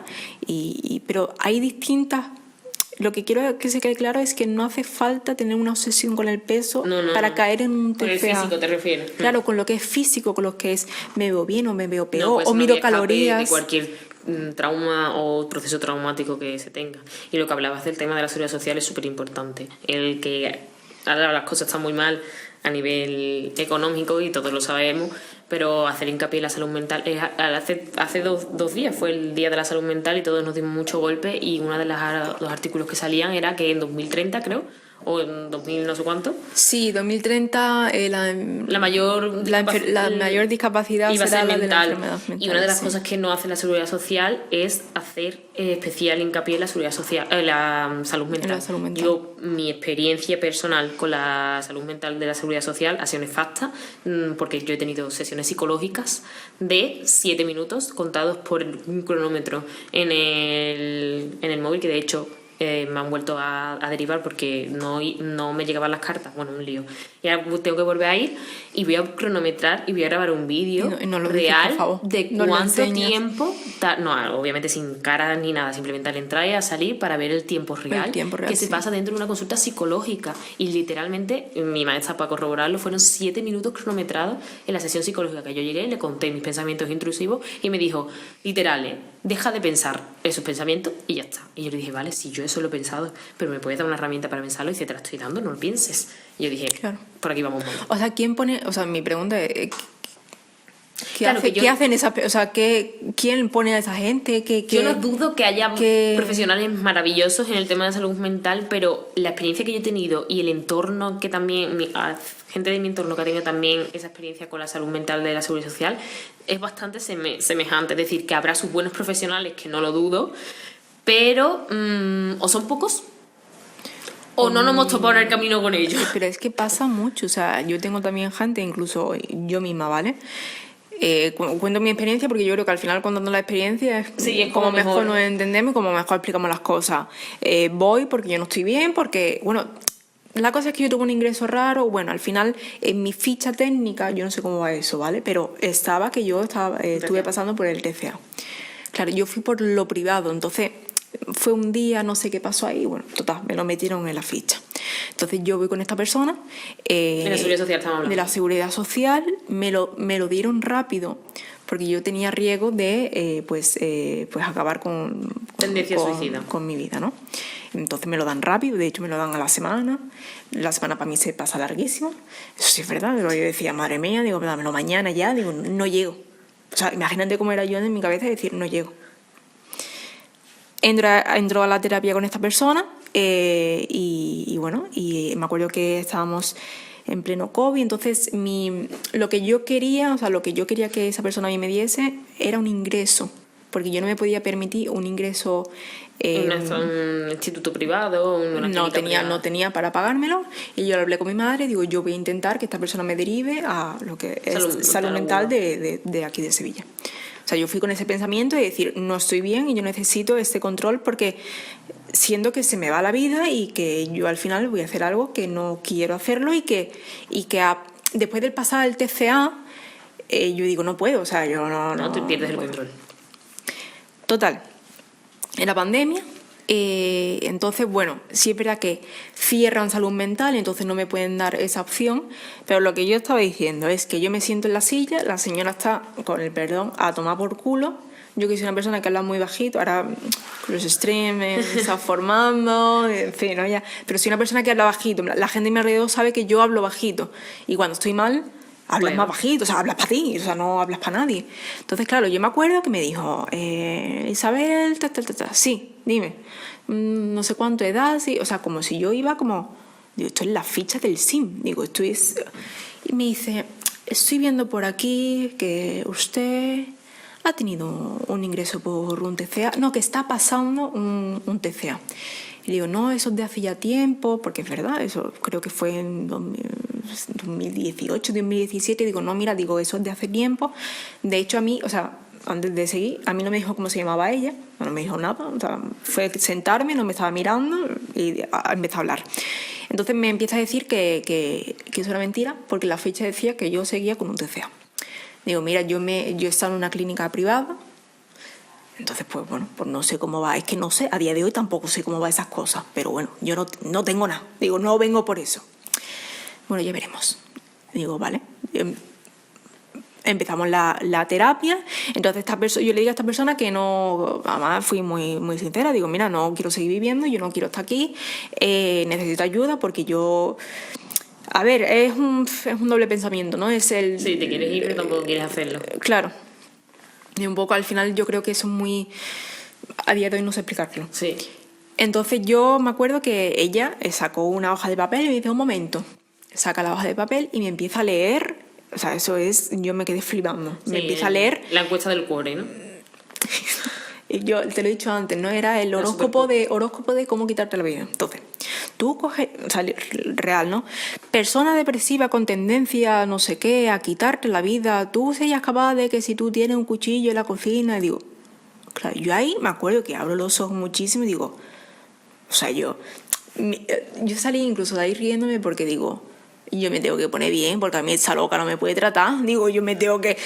pero hay distintas... lo que quiero que se quede claro es que no hace falta tener una obsesión con el peso para caer en un TCA. Con el físico te refieres. Claro, con lo que es físico, con lo que es me veo bien o me veo peor, No, pues o una miro vía escape calorías. de cualquier trauma o proceso traumático que se tenga. Y lo que hablabas del tema de la seguridad social es súper importante. El que ahora las cosas están muy mal a nivel económico y todos lo sabemos, pero hacer hincapié en la salud mental. Hace dos días fue el Día de la Salud Mental y todos nos dimos mucho golpe, y uno de los artículos que salían era que en 2030, creo, o en 2000 no sé cuánto. Sí, 2030 la mayor discapacidad iba a será ser la de la mental. enfermedad mental. Y una de las cosas que no hace la seguridad social es hacer especial hincapié en la seguridad social, la salud mental. La salud mental. Yo, mi experiencia personal con la salud mental de la seguridad social ha sido nefasta, porque yo he tenido sesiones psicológicas de 7 minutos contados por un cronómetro en el móvil, que de hecho me han vuelto a derivar porque no me llegaban las cartas. Bueno, un lío. Y ahora tengo que volver a ir y voy a cronometrar y voy a grabar un vídeo y no lo real dices, por favor. de No lo cuánto enseñas. tiempo... No, obviamente sin cara ni nada, simplemente al entrar y a salir para ver el tiempo real, que se pasa dentro de una consulta psicológica. Y literalmente, mi maestra, para corroborarlo, fueron 7 minutos cronometrados en la sesión psicológica que yo llegué, le conté mis pensamientos intrusivos y me dijo, literal, deja de pensar esos pensamientos y ya está. Y yo le dije, vale, si yo eso lo he pensado, pero me puedes dar una herramienta para pensarlo, y dice, te la estoy dando, no lo pienses. Y yo dije, claro, por aquí vamos mal. O sea, ¿quién pone...? O sea, mi pregunta es... Claro, ¿Qué hacen esas... O sea, ¿quién pone a esa gente? Yo no dudo que haya profesionales maravillosos en el tema de salud mental, pero la experiencia que yo he tenido y el entorno que también... gente de mi entorno que ha tenido también esa experiencia con la salud mental de la seguridad social es bastante semejante. Es decir, que habrá sus buenos profesionales, que no lo dudo, pero o son pocos o no nos hemos topado en el camino con ellos. Pero es que pasa mucho. O sea, yo tengo también gente, incluso yo misma, ¿vale? Cuento mi experiencia porque yo creo que al final contando la experiencia es como mejor nos entendemos y como mejor explicamos las cosas. Voy porque yo no estoy bien, porque, bueno, la cosa es que yo tuve un ingreso raro. Bueno, al final en mi ficha técnica, yo no sé cómo va eso, ¿vale? Pero estuve pasando por el TCA. Claro, yo fui por lo privado, entonces fue un día, no sé qué pasó ahí, bueno, total, me lo metieron en la ficha. Entonces yo voy con esta persona de la seguridad social estamos hablando. De la seguridad social, me lo dieron rápido porque yo tenía riesgo de pues acabar con mi vida, ¿no? Entonces me lo dan rápido, de hecho me lo dan a la semana para mí se pasa larguísimo, eso sí es verdad, pero yo decía, madre mía, digo, dámelo mañana ya, digo, no llego. O sea, imagínate cómo era yo en mi cabeza, decir, no llego. Entro a la terapia con esta persona y bueno, y me acuerdo que estábamos en pleno COVID, entonces lo que yo quería que esa persona a mí me diese era un ingreso, porque yo no me podía permitir un ingreso... un instituto privado, una no tenía para pagármelo, y yo hablé con mi madre, digo, yo voy a intentar que esta persona me derive a lo que es salud mental de aquí de Sevilla. O sea, yo fui con ese pensamiento de decir, no estoy bien y yo necesito este control porque siento que se me va la vida y que yo al final voy a hacer algo que no quiero hacerlo y que después del pasar el TCA, yo digo, no puedo, o sea, yo no tú pierdes el control. Total, en la pandemia, entonces, bueno, sí es verdad que cierran salud mental, entonces no me pueden dar esa opción, pero lo que yo estaba diciendo es que yo me siento en la silla, la señora está, con el perdón, a tomar por culo. Yo que soy una persona que habla muy bajito, ahora con los streams se está formando, en fin, ¿no? Ya. Pero soy una persona que habla bajito, la gente a mi alrededor sabe que yo hablo bajito y cuando estoy mal... hablas más bajito, o sea, hablas para ti, o sea, no hablas para nadie. Entonces, claro, yo me acuerdo que me dijo, Isabel, sí, dime, no sé cuánto edad, sí, o sea, como si yo iba como, digo, esto es la ficha del SIM, digo, esto es... Y me dice, estoy viendo por aquí que usted ha tenido un ingreso por un TCA, no, que está pasando un TCA. Y digo, no, eso es de hace ya tiempo, porque es verdad, eso creo que fue en 2018, 2017. Digo, no, mira, digo, eso es de hace tiempo. De hecho, a mí, o sea, antes de seguir, a mí no me dijo cómo se llamaba ella, no me dijo nada. O sea, fue sentarme, no me estaba mirando y empezó a hablar. Entonces me empieza a decir que eso era mentira, porque la fecha decía que yo seguía con un TCA. Digo, mira, yo estaba en una clínica privada, Entonces, pues bueno, pues no sé cómo va. Es que no sé, a día de hoy tampoco sé cómo va esas cosas. Pero bueno, yo no tengo nada. Digo, no vengo por eso. Bueno, ya veremos. Digo, vale. Empezamos la terapia. Entonces yo le digo a esta persona que no, además fui muy sincera, digo, mira, no quiero seguir viviendo, yo no quiero estar aquí, necesito ayuda porque yo... A ver, es un doble pensamiento, ¿no? Es el... Sí, te quieres ir pero tampoco quieres hacerlo. Claro. Y un poco al final yo creo que eso es muy... A día de hoy no sé explicarlo. Sí. Entonces yo me acuerdo que ella sacó una hoja de papel y me dice, un momento, saca la hoja de papel y me empieza a leer. O sea, eso es, yo me quedé flipando. Sí, me empieza a leer. La encuesta del cuore, ¿no? Y yo te lo he dicho antes, ¿no? Era el horóscopo de cómo quitarte la vida. Entonces, tú coges, o sea, real, ¿no? Persona depresiva con tendencia, no sé qué, a quitarte la vida. Tú serías capaz de que si tú tienes un cuchillo en la cocina, y digo, claro, yo ahí me acuerdo que abro los ojos muchísimo y digo, o sea, yo salí incluso de ahí riéndome porque digo, yo me tengo que poner bien porque a mí esa loca no me puede tratar. Digo, yo tengo que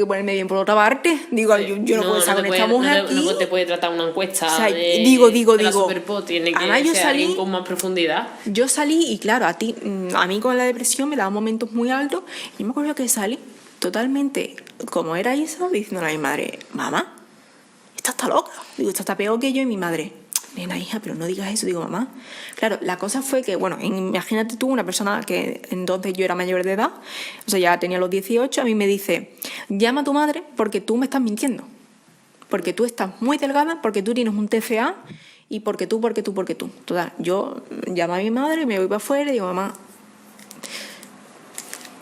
ponerme bien por otra parte. Digo, yo no puedo estar con esta mujer aquí. No te puede tratar una encuesta, o sea, de la Superpop, tiene que además ser alguien con más profundidad. Yo salí y claro, a mí con la depresión me daba momentos muy altos y me acuerdo que salí totalmente como era Isa, diciendo a mi madre, mamá, esta está loca. Digo, esta está peor que yo. Y mi madre, nena, hija, pero no digas eso. Digo, mamá. Claro, la cosa fue que, bueno, imagínate tú, una persona que entonces yo era mayor de edad, o sea, ya tenía los 18, a mí me dice, llama a tu madre porque tú me estás mintiendo. Porque tú estás muy delgada, porque tú tienes un TCA y porque tú. Total, yo llamo a mi madre, me voy para afuera y digo, mamá,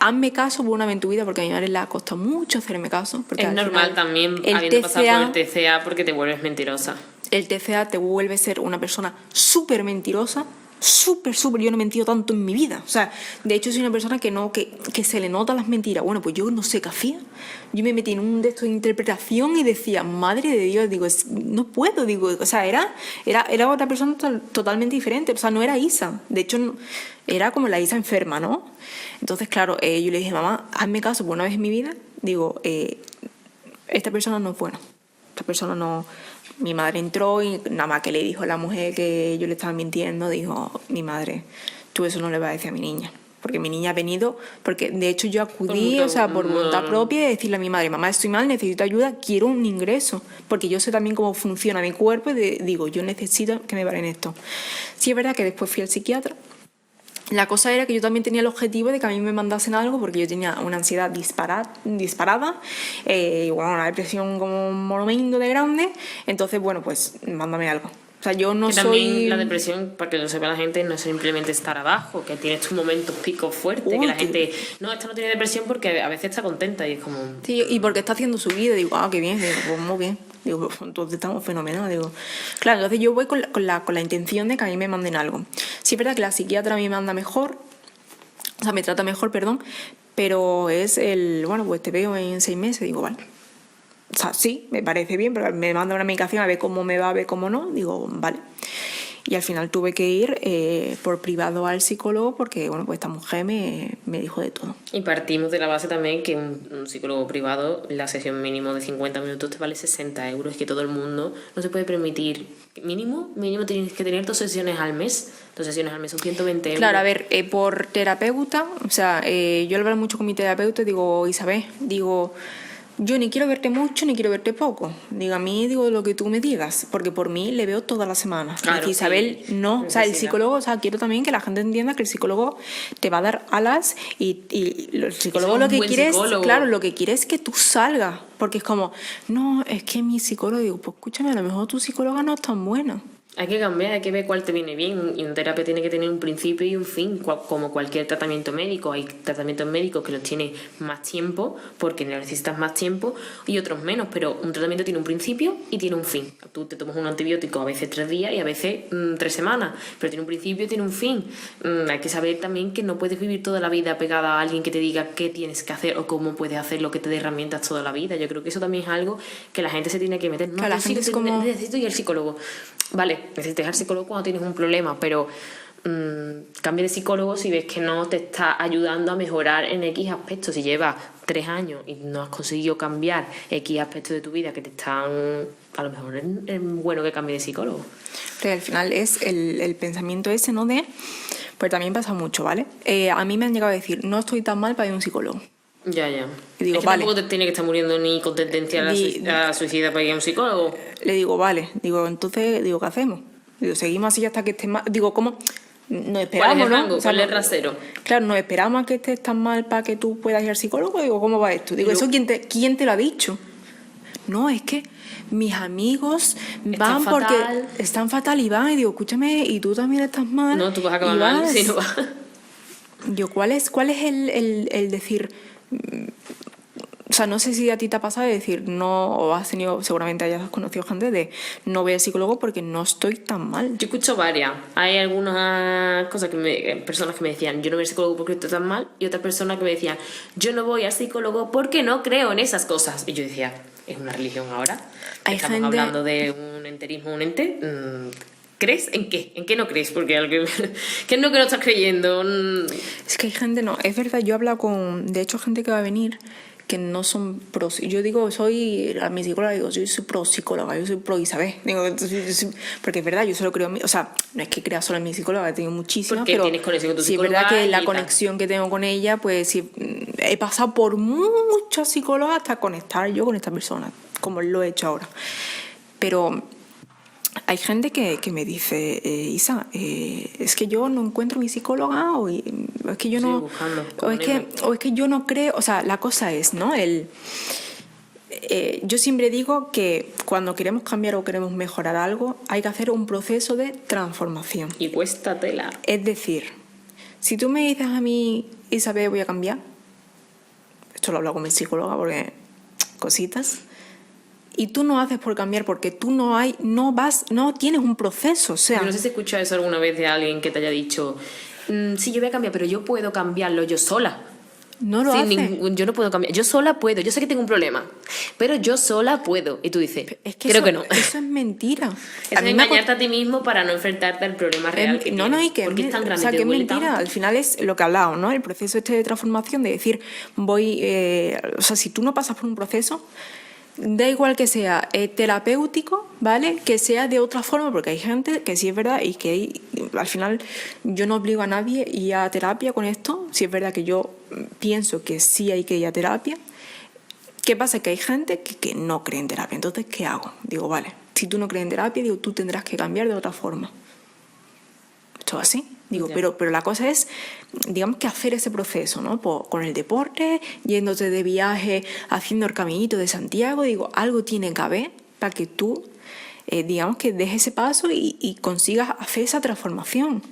hazme caso por una vez en tu vida, porque a mi madre le ha costado mucho hacerme caso. Porque es normal también, habiendo pasado por el TCA, porque te vuelves mentirosa. El TCA te vuelve a ser una persona súper mentirosa, súper, yo no he mentido tanto en mi vida. O sea, de hecho soy una persona que se le notan las mentiras. Bueno, pues yo no sé qué hacía. Yo me metí en un de estos de interpretación y decía, madre de Dios, digo, no puedo, digo, o sea, era otra persona totalmente diferente. O sea, no era Isa. De hecho, era como la Isa enferma, ¿no? Entonces, claro, yo le dije, mamá, hazme caso por una vez en mi vida. Digo, esta persona no es buena. Esta persona no... Mi madre entró y nada más que le dijo a la mujer que yo le estaba mintiendo, dijo, mi madre, tú eso no le vas a decir a mi niña. Porque mi niña ha venido, porque de hecho yo acudí, por voluntad propia, y decirle a mi madre, mamá, estoy mal, necesito ayuda, quiero un ingreso. Porque yo sé también cómo funciona mi cuerpo y digo, yo necesito que me paren esto. Sí es verdad que después fui al psiquiatra. La cosa era que yo también tenía el objetivo de que a mí me mandasen algo porque yo tenía una ansiedad disparada, y bueno, una depresión como un monumento de grande. Entonces, bueno, pues mándame algo. O sea, yo no que soy... También la depresión, para que lo sepa la gente, no es simplemente estar abajo, que tienes tus momentos picos fuertes, que la gente... No, esta no tiene depresión porque a veces está contenta y es como... Sí, y porque está haciendo su vida, digo, qué bien, digo, pues muy bien. Digo, pues entonces estamos fenomenal, digo. Claro, entonces yo voy con la intención de que a mí me manden algo. Sí es verdad que la psiquiatra a mí me manda mejor, o sea, me trata mejor, perdón, pero es bueno, pues te veo en 6 meses, digo, vale. O sea, sí, me parece bien, pero me manda una medicación a ver cómo me va, a ver cómo no, digo, vale. Y al final tuve que ir por privado al psicólogo porque, bueno, pues esta mujer me dijo de todo. Y partimos de la base también que un psicólogo privado, la sesión mínimo de 50 minutos te vale 60 euros, que todo el mundo no se puede permitir. Mínimo tienes que tener 2 sesiones al mes. 2 sesiones al mes son 120 euros. Claro, a ver, por terapeuta, o sea, yo al hablar mucho con mi terapeuta digo, Isabel, digo... Yo ni quiero verte mucho ni quiero verte poco. Digo, a mí digo lo que tú me digas, porque por mí le veo toda la semana. Claro, y Isabel, sí, no. O sea, el psicólogo, o sea, quiero también que la gente entienda que el psicólogo te va a dar alas y el psicólogo lo que quiere es, claro, lo que quiere es que tú salgas. Porque es como, no, es que mi psicólogo, digo, pues escúchame, a lo mejor tu psicóloga no es tan buena. Hay que cambiar, hay que ver cuál te viene bien. Y una terapia tiene que tener un principio y un fin, como cualquier tratamiento médico. Hay tratamientos médicos que los tienes más tiempo porque necesitas más tiempo y otros menos, pero un tratamiento tiene un principio y tiene un fin. Tú te tomas un antibiótico a veces 3 días y a veces 3 semanas, pero tiene un principio y tiene un fin. Hay que saber también que no puedes vivir toda la vida pegada a alguien que te diga qué tienes que hacer o cómo puedes hacerlo, que te dé herramientas toda la vida. Yo creo que eso también es algo que la gente se tiene que meter. No, claro, la gente es como... necesito ir al psicólogo. Vale, necesitas ir al psicólogo cuando tienes un problema, pero cambia de psicólogo si ves que no te está ayudando a mejorar en X aspectos. Si llevas 3 años y no has conseguido cambiar X aspectos de tu vida que te están... A lo mejor es bueno que cambie de psicólogo. Pero al final es el pensamiento ese, ¿no? Pues también pasa mucho, ¿vale? A mí me han llegado a decir, no estoy tan mal para ir a un psicólogo. Ya. Y digo, es que vale. tampoco te tiene que estar muriendo ni con tendencia a la suicida para ir a un psicólogo. Le digo, vale. Digo, entonces, ¿qué hacemos? Digo, seguimos así hasta que estés mal. Digo, ¿cómo? Nos esperamos, ¿Cuál es el rango? ¿no? O sea, ¿Cuál es el rasero? Claro, nos esperamos a que estés tan mal para que tú puedas ir al psicólogo. Digo, ¿cómo va esto? Digo, ¿eso quién te lo ha dicho? No, es que mis amigos van porque están fatal y van. Y digo, escúchame, y tú también estás mal. No, tú vas a acabar mal si no vas. Digo, ¿cuál es el decir? O sea, no sé si a ti te ha pasado de decir, no, o has tenido, seguramente hayas conocido gente de no voy al psicólogo porque no estoy tan mal. Yo escucho varias. Hay algunas cosas personas que me decían, yo no voy al psicólogo porque estoy tan mal, y otras personas que me decían, yo no voy al psicólogo porque no creo en esas cosas. Y yo decía, ¿es una religión ahora? Estamos hablando de un enterismo, un ente. ¿Crees en qué? ¿En qué no crees? Porque ¿qué es lo que no estás creyendo? Es que hay gente, no, es verdad, yo he hablado con, de hecho, gente que va a venir que no son pro. Yo digo, a mi psicóloga digo, yo soy pro psicóloga, yo soy pro Isabel. Digo, porque es verdad, yo solo creo en mí, o sea, no es que crea solo en mi psicóloga, he tenido muchísimas, porque pero tienes conexión con tu sí es verdad que la conexión que tengo con ella, pues sí, he pasado por muchos psicólogos hasta conectar yo con esta persona, como lo he hecho ahora. Pero hay gente que me dice, Isa, es que yo no encuentro mi psicóloga, o es que yo no, o es que yo no creo, o sea, la cosa es, ¿no? Yo siempre digo que cuando queremos cambiar o queremos mejorar algo, hay que hacer un proceso de transformación. Y cuesta tela. Es decir, si tú me dices a mí, Isabel, voy a cambiar, esto lo he hablado con mi psicóloga porque cositas, y tú no haces por cambiar porque tú no tienes un proceso, o sea... Yo no sé si has escuchado eso alguna vez de alguien que te haya dicho, sí, yo voy a cambiar, pero yo puedo cambiarlo yo sola. No lo hace. Yo no puedo cambiar, yo sola puedo, yo sé que tengo un problema, pero yo sola puedo. Y tú dices, es que creo que no. Eso es mentira. Es engañarte a ti mismo para no enfrentarte al problema real que tienes. Y que porque es tan grande, o sea, te que es duele mentira. tanto. Al final es lo que hablamos, ¿no? El proceso de transformación, de decir, o sea, si tú no pasas por un proceso, da igual que sea terapéutico, ¿vale? Que sea de otra forma, porque hay gente que sí es verdad y que al final yo no obligo a nadie a ir a terapia con esto. Sí es verdad que yo pienso que sí hay que ir a terapia. ¿Qué pasa? Que hay gente que no cree en terapia. Entonces, ¿qué hago? Digo, vale, si tú no crees en terapia, digo, tú tendrás que cambiar de otra forma. Esto es así. Digo, pero la cosa es, digamos, que hacer ese proceso, ¿no? Con el deporte, yéndote de viaje, haciendo el caminito de Santiago, digo, algo tiene que haber para que tú, digamos, que des ese paso y consigas hacer esa transformación.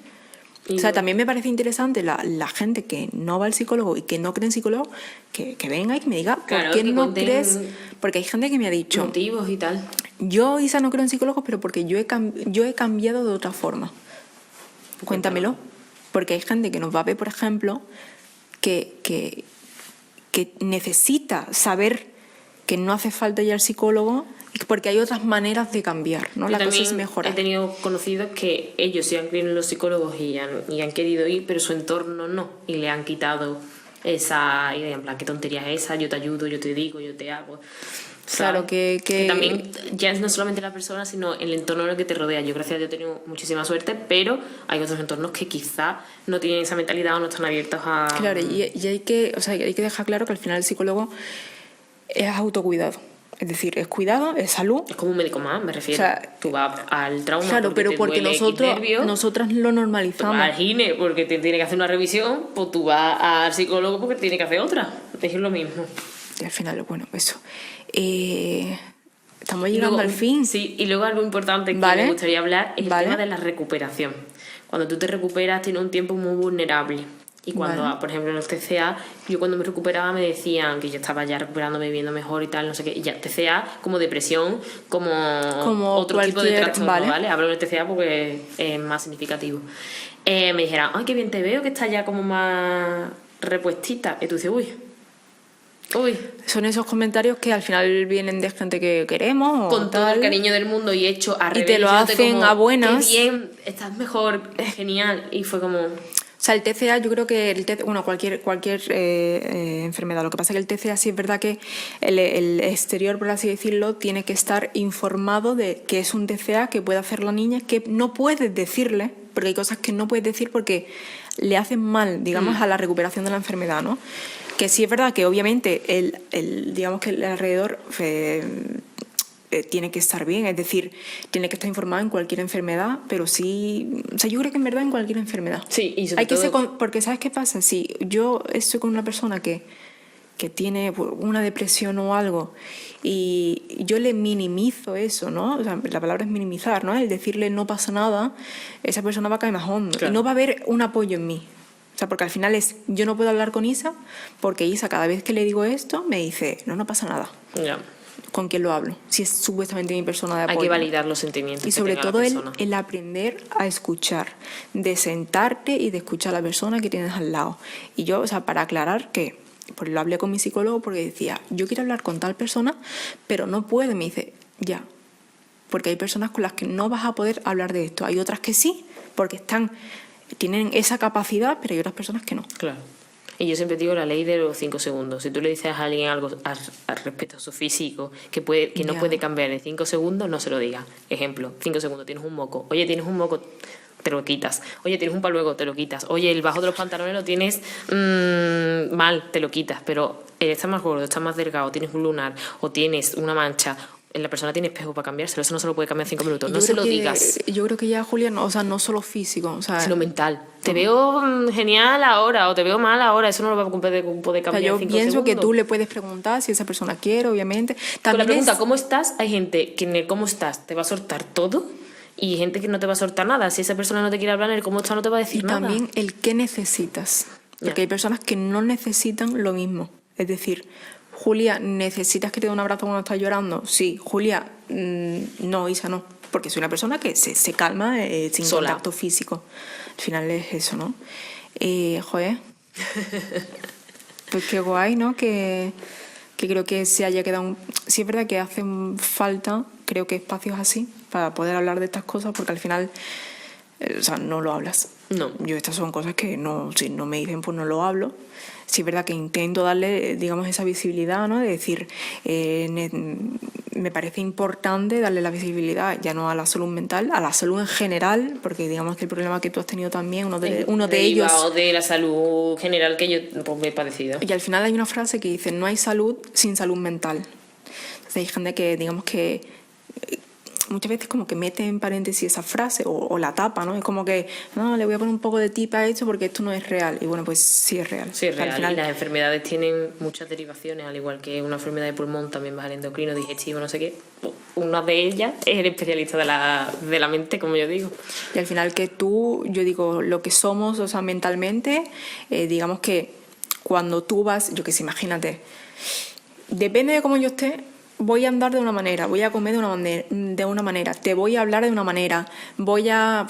O sea, también me parece interesante la gente que no va al psicólogo y que no cree en psicólogo, que venga y que me diga, ¿por qué no crees? Porque hay gente que me ha dicho... Motivos y tal. Yo, Isa, no creo en psicólogos, pero porque yo he cambiado de otra forma. Cuéntamelo, porque hay gente que nos va a ver, por ejemplo, que necesita saber que no hace falta ir al psicólogo porque hay otras maneras de cambiar, ¿no? La cosa es mejorar. He tenido conocidos que ellos sí han creído en los psicólogos y han querido ir, pero su entorno no, y le han quitado esa idea, en plan, qué tontería es esa, yo te ayudo, yo te digo, yo te hago. Claro, que también ya no solamente la persona, sino el entorno en el que te rodea. Yo, gracias a Dios, he tenido muchísima suerte, pero hay otros entornos que quizá no tienen esa mentalidad o no están abiertos a... Claro, y hay que dejar claro que al final el psicólogo es autocuidado. Es decir, es cuidado, es salud. Es como un médico más, me refiero. O sea, tú vas al trauma, claro, pero porque nosotras lo normalizamos. Tú vas al gine porque te tiene que hacer una revisión, pues tú vas al psicólogo porque te tiene que hacer otra. Es lo mismo. Y al final, bueno, eso. Estamos llegando al fin. Sí, y luego algo importante que me gustaría hablar es el tema de la recuperación. Cuando tú te recuperas tienes un tiempo muy vulnerable. Y cuando, por ejemplo, en el TCA, yo cuando me recuperaba me decían que yo estaba ya recuperándome, viviendo mejor y tal, no sé qué. Y ya, TCA como depresión, como otro tipo de trastorno, ¿vale? Hablo del TCA porque es más significativo. Me dijeron, ay, qué bien te veo, que estás ya como más repuestita. Y tú dices, uy. Son esos comentarios que al final vienen de gente que queremos. Con todo el cariño del mundo y hecho a revés. Y te lo hacen a buenas. Qué bien, estás mejor, es genial. Y fue como... O sea, el TCA, yo creo que bueno, cualquier enfermedad. Lo que pasa es que el TCA sí es verdad que el exterior, por así decirlo, tiene que estar informado de que es un TCA, que puede hacer la niña, que no puedes decirle, porque hay cosas que no puedes decir porque le hacen mal, digamos, a la recuperación de la enfermedad, ¿no? Que sí es verdad que obviamente digamos que el alrededor tiene que estar bien, es decir, tiene que estar informado en cualquier enfermedad, pero sí, o sea, yo creo que en verdad en cualquier enfermedad. Sí, y sobre hay que todo... porque ¿sabes qué pasa? Si yo estoy con una persona que tiene una depresión o algo y yo le minimizo eso, ¿no? O sea, la palabra es minimizar, ¿no? El decirle no pasa nada, esa persona va a caer más hondo, Claro. y no va a haber un apoyo en mí. O sea, porque al final yo no puedo hablar con Isa porque Isa cada vez que le digo esto me dice, no pasa nada. Ya. ¿Con quién lo hablo? Si es supuestamente mi persona de apoyo. Hay que validar los sentimientos. Y sobre que tenga todo la persona. el aprender a escuchar, de sentarte y de escuchar a la persona que tienes al lado. Y yo, o sea, para aclarar que, pues lo hablé con mi psicólogo porque decía, yo quiero hablar con tal persona, pero no puedo. Y me dice, ya, porque hay personas con las que no vas a poder hablar de esto. Hay otras que sí, porque tienen esa capacidad, pero hay otras personas que no. Claro. Y yo siempre digo la ley de los 5 segundos. Si tú le dices a alguien algo al respecto a su físico que no puede cambiar en 5 segundos, no se lo digas. Ejemplo, 5 segundos, tienes un moco. Oye, tienes un moco, te lo quitas. Oye, tienes un paluego, te lo quitas. Oye, el bajo de los pantalones lo tienes mal, te lo quitas. Pero estás más gordo, estás más delgado, tienes un lunar o tienes una mancha. La persona tiene espejo para cambiárselo, eso no se lo puede cambiar en 5 minutos. No se lo digas. Yo creo que ya, Julia, no, o sea, no solo físico, o sea, sino mental. Te veo genial ahora o te veo mal ahora, eso no lo va a poder cambiar o sea, en 5 yo segundos. pienso que tú le puedes preguntar si esa persona quiere, obviamente. Con También la pregunta, ¿cómo estás? Hay gente que en el cómo estás te va a soltar todo y gente que no te va a soltar nada. Si esa persona no te quiere hablar, en el cómo estás no te va a decir nada. Y también el qué necesitas. Porque hay personas que no necesitan lo mismo. Es decir, Julia, ¿necesitas que te dé un abrazo cuando estás llorando? Sí. Julia, no, Isa, no. Porque soy una persona que se calma sin sola. Contacto físico. Al final es eso, ¿no? Joder. Pues qué guay, ¿no? Que creo que se haya quedado... Sí es verdad que hacen falta, creo que espacios así, para poder hablar de estas cosas, porque al final, o sea, no lo hablas. No. Yo estas son cosas que no, si no me dicen, pues no lo hablo. Sí es verdad que intento darle, digamos, esa visibilidad, ¿no? De decir, me parece importante darle la visibilidad ya no a la salud mental, a la salud en general, porque digamos que el problema que tú has tenido también, uno de ellos... O de la salud general que yo pues, me he padecido. Y al final hay una frase que dice, no hay salud sin salud mental. Entonces hay gente que, digamos que... muchas veces como que mete en paréntesis esa frase o la tapa, ¿no? Es como que, no, le voy a poner un poco de tip a esto porque esto no es real. Y bueno, pues sí es real. Sí, es real. Al final, y las enfermedades tienen muchas derivaciones, al igual que una enfermedad de pulmón también va al endocrino, digestivo, no sé qué. Una de ellas es el especialista de la mente, como yo digo. y al final que yo digo, lo que somos, o sea, mentalmente, digamos que cuando tú vas, yo qué sé, imagínate, depende de cómo yo esté, voy a andar de una manera, voy a comer de una manera, te voy a hablar de una manera, por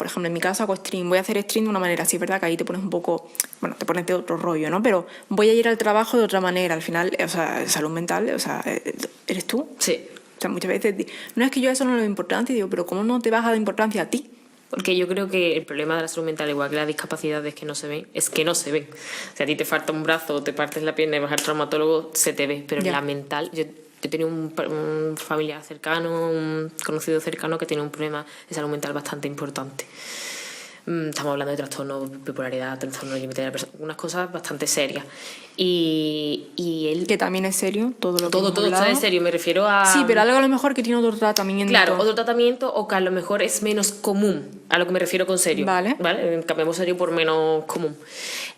ejemplo, en mi caso hago stream, voy a hacer stream de una manera, sí es verdad que ahí te pones un poco, bueno, te pones de otro rollo, ¿no? Pero voy a ir al trabajo de otra manera, al final, o sea, salud mental, o sea, ¿eres tú? Sí. O sea, muchas veces, no es que yo a eso no le doy importancia, digo, pero ¿cómo no te vas a dar importancia a ti? Porque yo creo que el problema de la salud mental, igual que las discapacidades que no se ven, es que no se ven. Si a ti te falta un brazo o te partes la pierna y vas al traumatólogo, se te ve. Pero en la mental, yo he tenido un familiar cercano, un conocido cercano que tiene un problema de salud mental bastante importante. Estamos hablando de trastorno de bipolaridad, trastorno de límite de la persona, unas cosas bastante serias. Y él... Que también es serio, todo lo que hemos Todo hablado. está en serio, me refiero a... Sí, pero algo a lo mejor que tiene otro tratamiento. Claro, otro tratamiento o que a lo mejor es menos común, a lo que me refiero con serio. Vale. Cambiamos serio por menos común.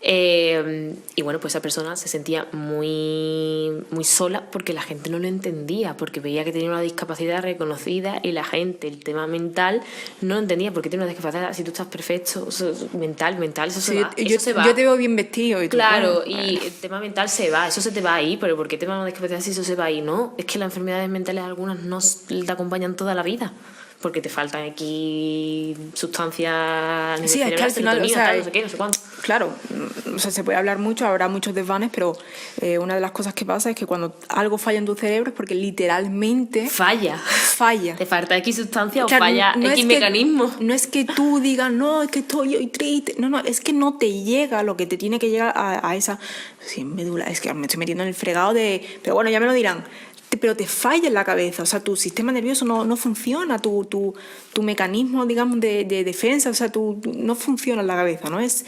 Y bueno, pues esa persona se sentía muy, muy sola porque la gente no lo entendía, porque veía que tenía una discapacidad reconocida y la gente, el tema mental, no lo entendía. ¿Por qué tiene una discapacidad? Si tú estás perfecto, mental, eso Sí, se va. Yo te veo bien vestido y tú, Claro, bueno, y el tema mental se va, eso se te va ahí, pero ¿por qué te va una discapacidad si eso se va ahí? No, es que las enfermedades mentales algunas no te acompañan toda la vida. porque te faltan aquí sustancias a nivel Sí, es que cerebral, al final, o serotonina, sea, tal, no sé qué, no sé cuánto. claro, o sea, se puede hablar mucho, habrá muchos desvanes, pero una de las cosas que pasa es que cuando algo falla en tu cerebro es porque literalmente Falla. falla. Te falta X sustancia o Claro, falla no X es mecanismo. no es que tú digas, no, es que estoy hoy triste. No, no, es que no te llega lo que te tiene que llegar a esa. Sí, médula, es que me estoy metiendo en el fregado de. Pero bueno, ya me lo dirán. Pero te falla en la cabeza, o sea, tu sistema nervioso no funciona, tu mecanismo, digamos, de defensa, o sea, no funciona en la cabeza, ¿no? Es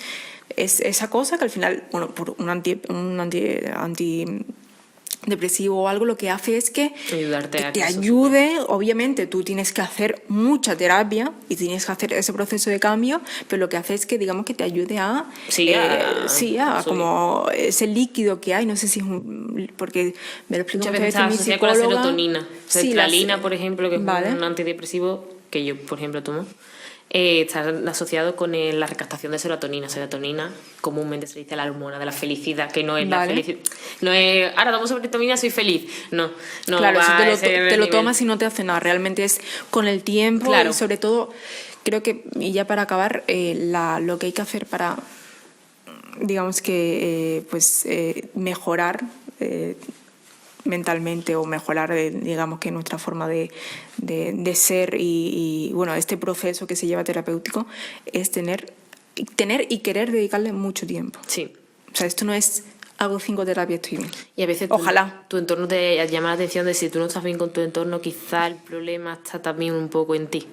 esa cosa que al final, bueno, por un antidepresivo o algo, lo que hace es que Ayudarte a te que eso ayude. Obviamente tú tienes que hacer mucha terapia y tienes que hacer ese proceso de cambio, pero lo que hace es que, digamos, que te ayude a Sí, a subir. como ese líquido que hay, no sé si es porque me lo explico Muchas muchas veces veces está mi asociada con la psicóloga. serotonina. Sí, Sertralina, por ejemplo, que es vale. un antidepresivo que yo, por ejemplo, tomo, está asociado con la recaptación de serotonina. Serotonina, comúnmente se dice la hormona de la felicidad, que no es la Vale. felicidad. No es, ahora tomo serotonina, soy feliz. No, no Claro, va si a ese te lo nivel. tomas y no te hace nada, realmente es con el tiempo. Claro. Y sobre todo, creo que, y ya para acabar, lo que hay que hacer para, digamos que, mejorar mentalmente o mejorar, digamos que nuestra forma de ser y, bueno, este proceso que se lleva terapéutico es tener y querer dedicarle mucho tiempo. Sí. O sea, esto no es hago 5 terapias, estoy bien. Y a veces Ojalá. tu entorno te llama la atención de si tú no estás bien con tu entorno, quizá el problema está también un poco en ti.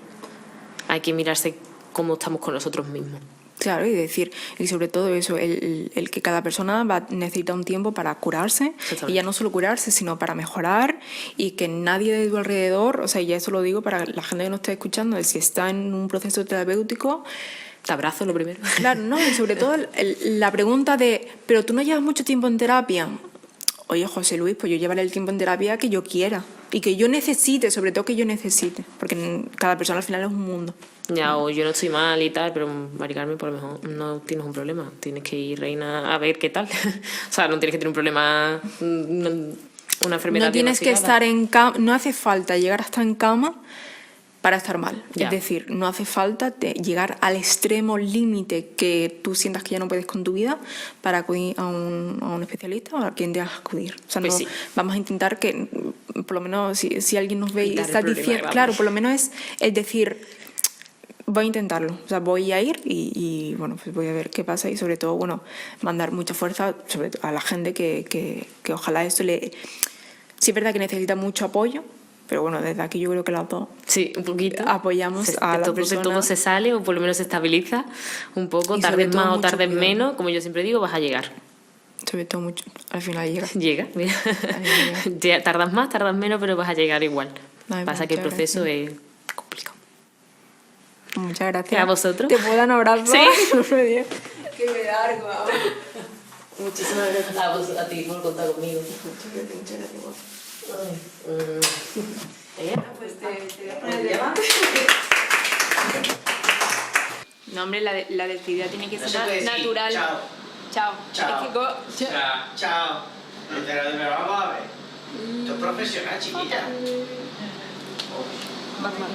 Hay que mirarse cómo estamos con nosotros mismos. Claro, y decir, y sobre todo eso, el que cada persona necesita un tiempo para curarse, y ya no solo curarse, sino para mejorar, y que nadie de tu alrededor, o sea, ya eso lo digo para la gente que nos esté escuchando, si está en un proceso terapéutico, te abrazo lo primero. Claro, no, y sobre todo la pregunta de, pero tú no llevas mucho tiempo en terapia. Oye, José Luis, pues yo llevaré el tiempo en terapia que yo quiera y que yo necesite, sobre todo que yo necesite, porque cada persona al final es un mundo. Ya, o yo no estoy mal y tal, pero Mari Carmen, por lo mejor no tienes un problema. Tienes que ir, reina, a ver qué tal. O sea, no tienes que tener un problema, una enfermedad. No tienes que estar en cama, no hace falta llegar hasta en cama para estar mal. Ya. Es decir, no hace falta llegar al extremo límite que tú sientas que ya no puedes con tu vida para acudir a un especialista o a quien tengas que acudir. O sea, Pues no, sí. Vamos a intentar que, por lo menos, si alguien nos ve y Quitar el está problema, diciendo, vamos. claro, por lo menos es decir, voy a intentarlo, o sea, voy a ir y bueno, pues voy a ver qué pasa y sobre todo, bueno, mandar mucha fuerza sobre todo a la gente que ojalá esto le... Sí es verdad que necesita mucho apoyo, pero bueno, desde aquí yo creo que las dos Sí, un poquito. apoyamos a la persona. Todo se sale o por lo menos se estabiliza un poco, Y sobre tardes todo más o mucho tardes cuidado. menos, como yo siempre digo, vas a llegar. Sobre todo mucho, al final llega. Llega, mira. Ay, Ya, tardas más, tardas menos, pero vas a llegar igual. Ay, Pasa que el muchas proceso gracias. es complicado. Muchas gracias. ¿A vosotros? ¿Te puedo dar un abrazo? Sí. Que me largo ahora. Muchísimas gracias a ti por contar conmigo. Muchas gracias. Pues No, hombre, la despedida tiene que No ser se puede decir, natural. chao. Chao. Chao. Es que Chao. Pero vamos a ver. Esto es profesional, chiquilla. Batman.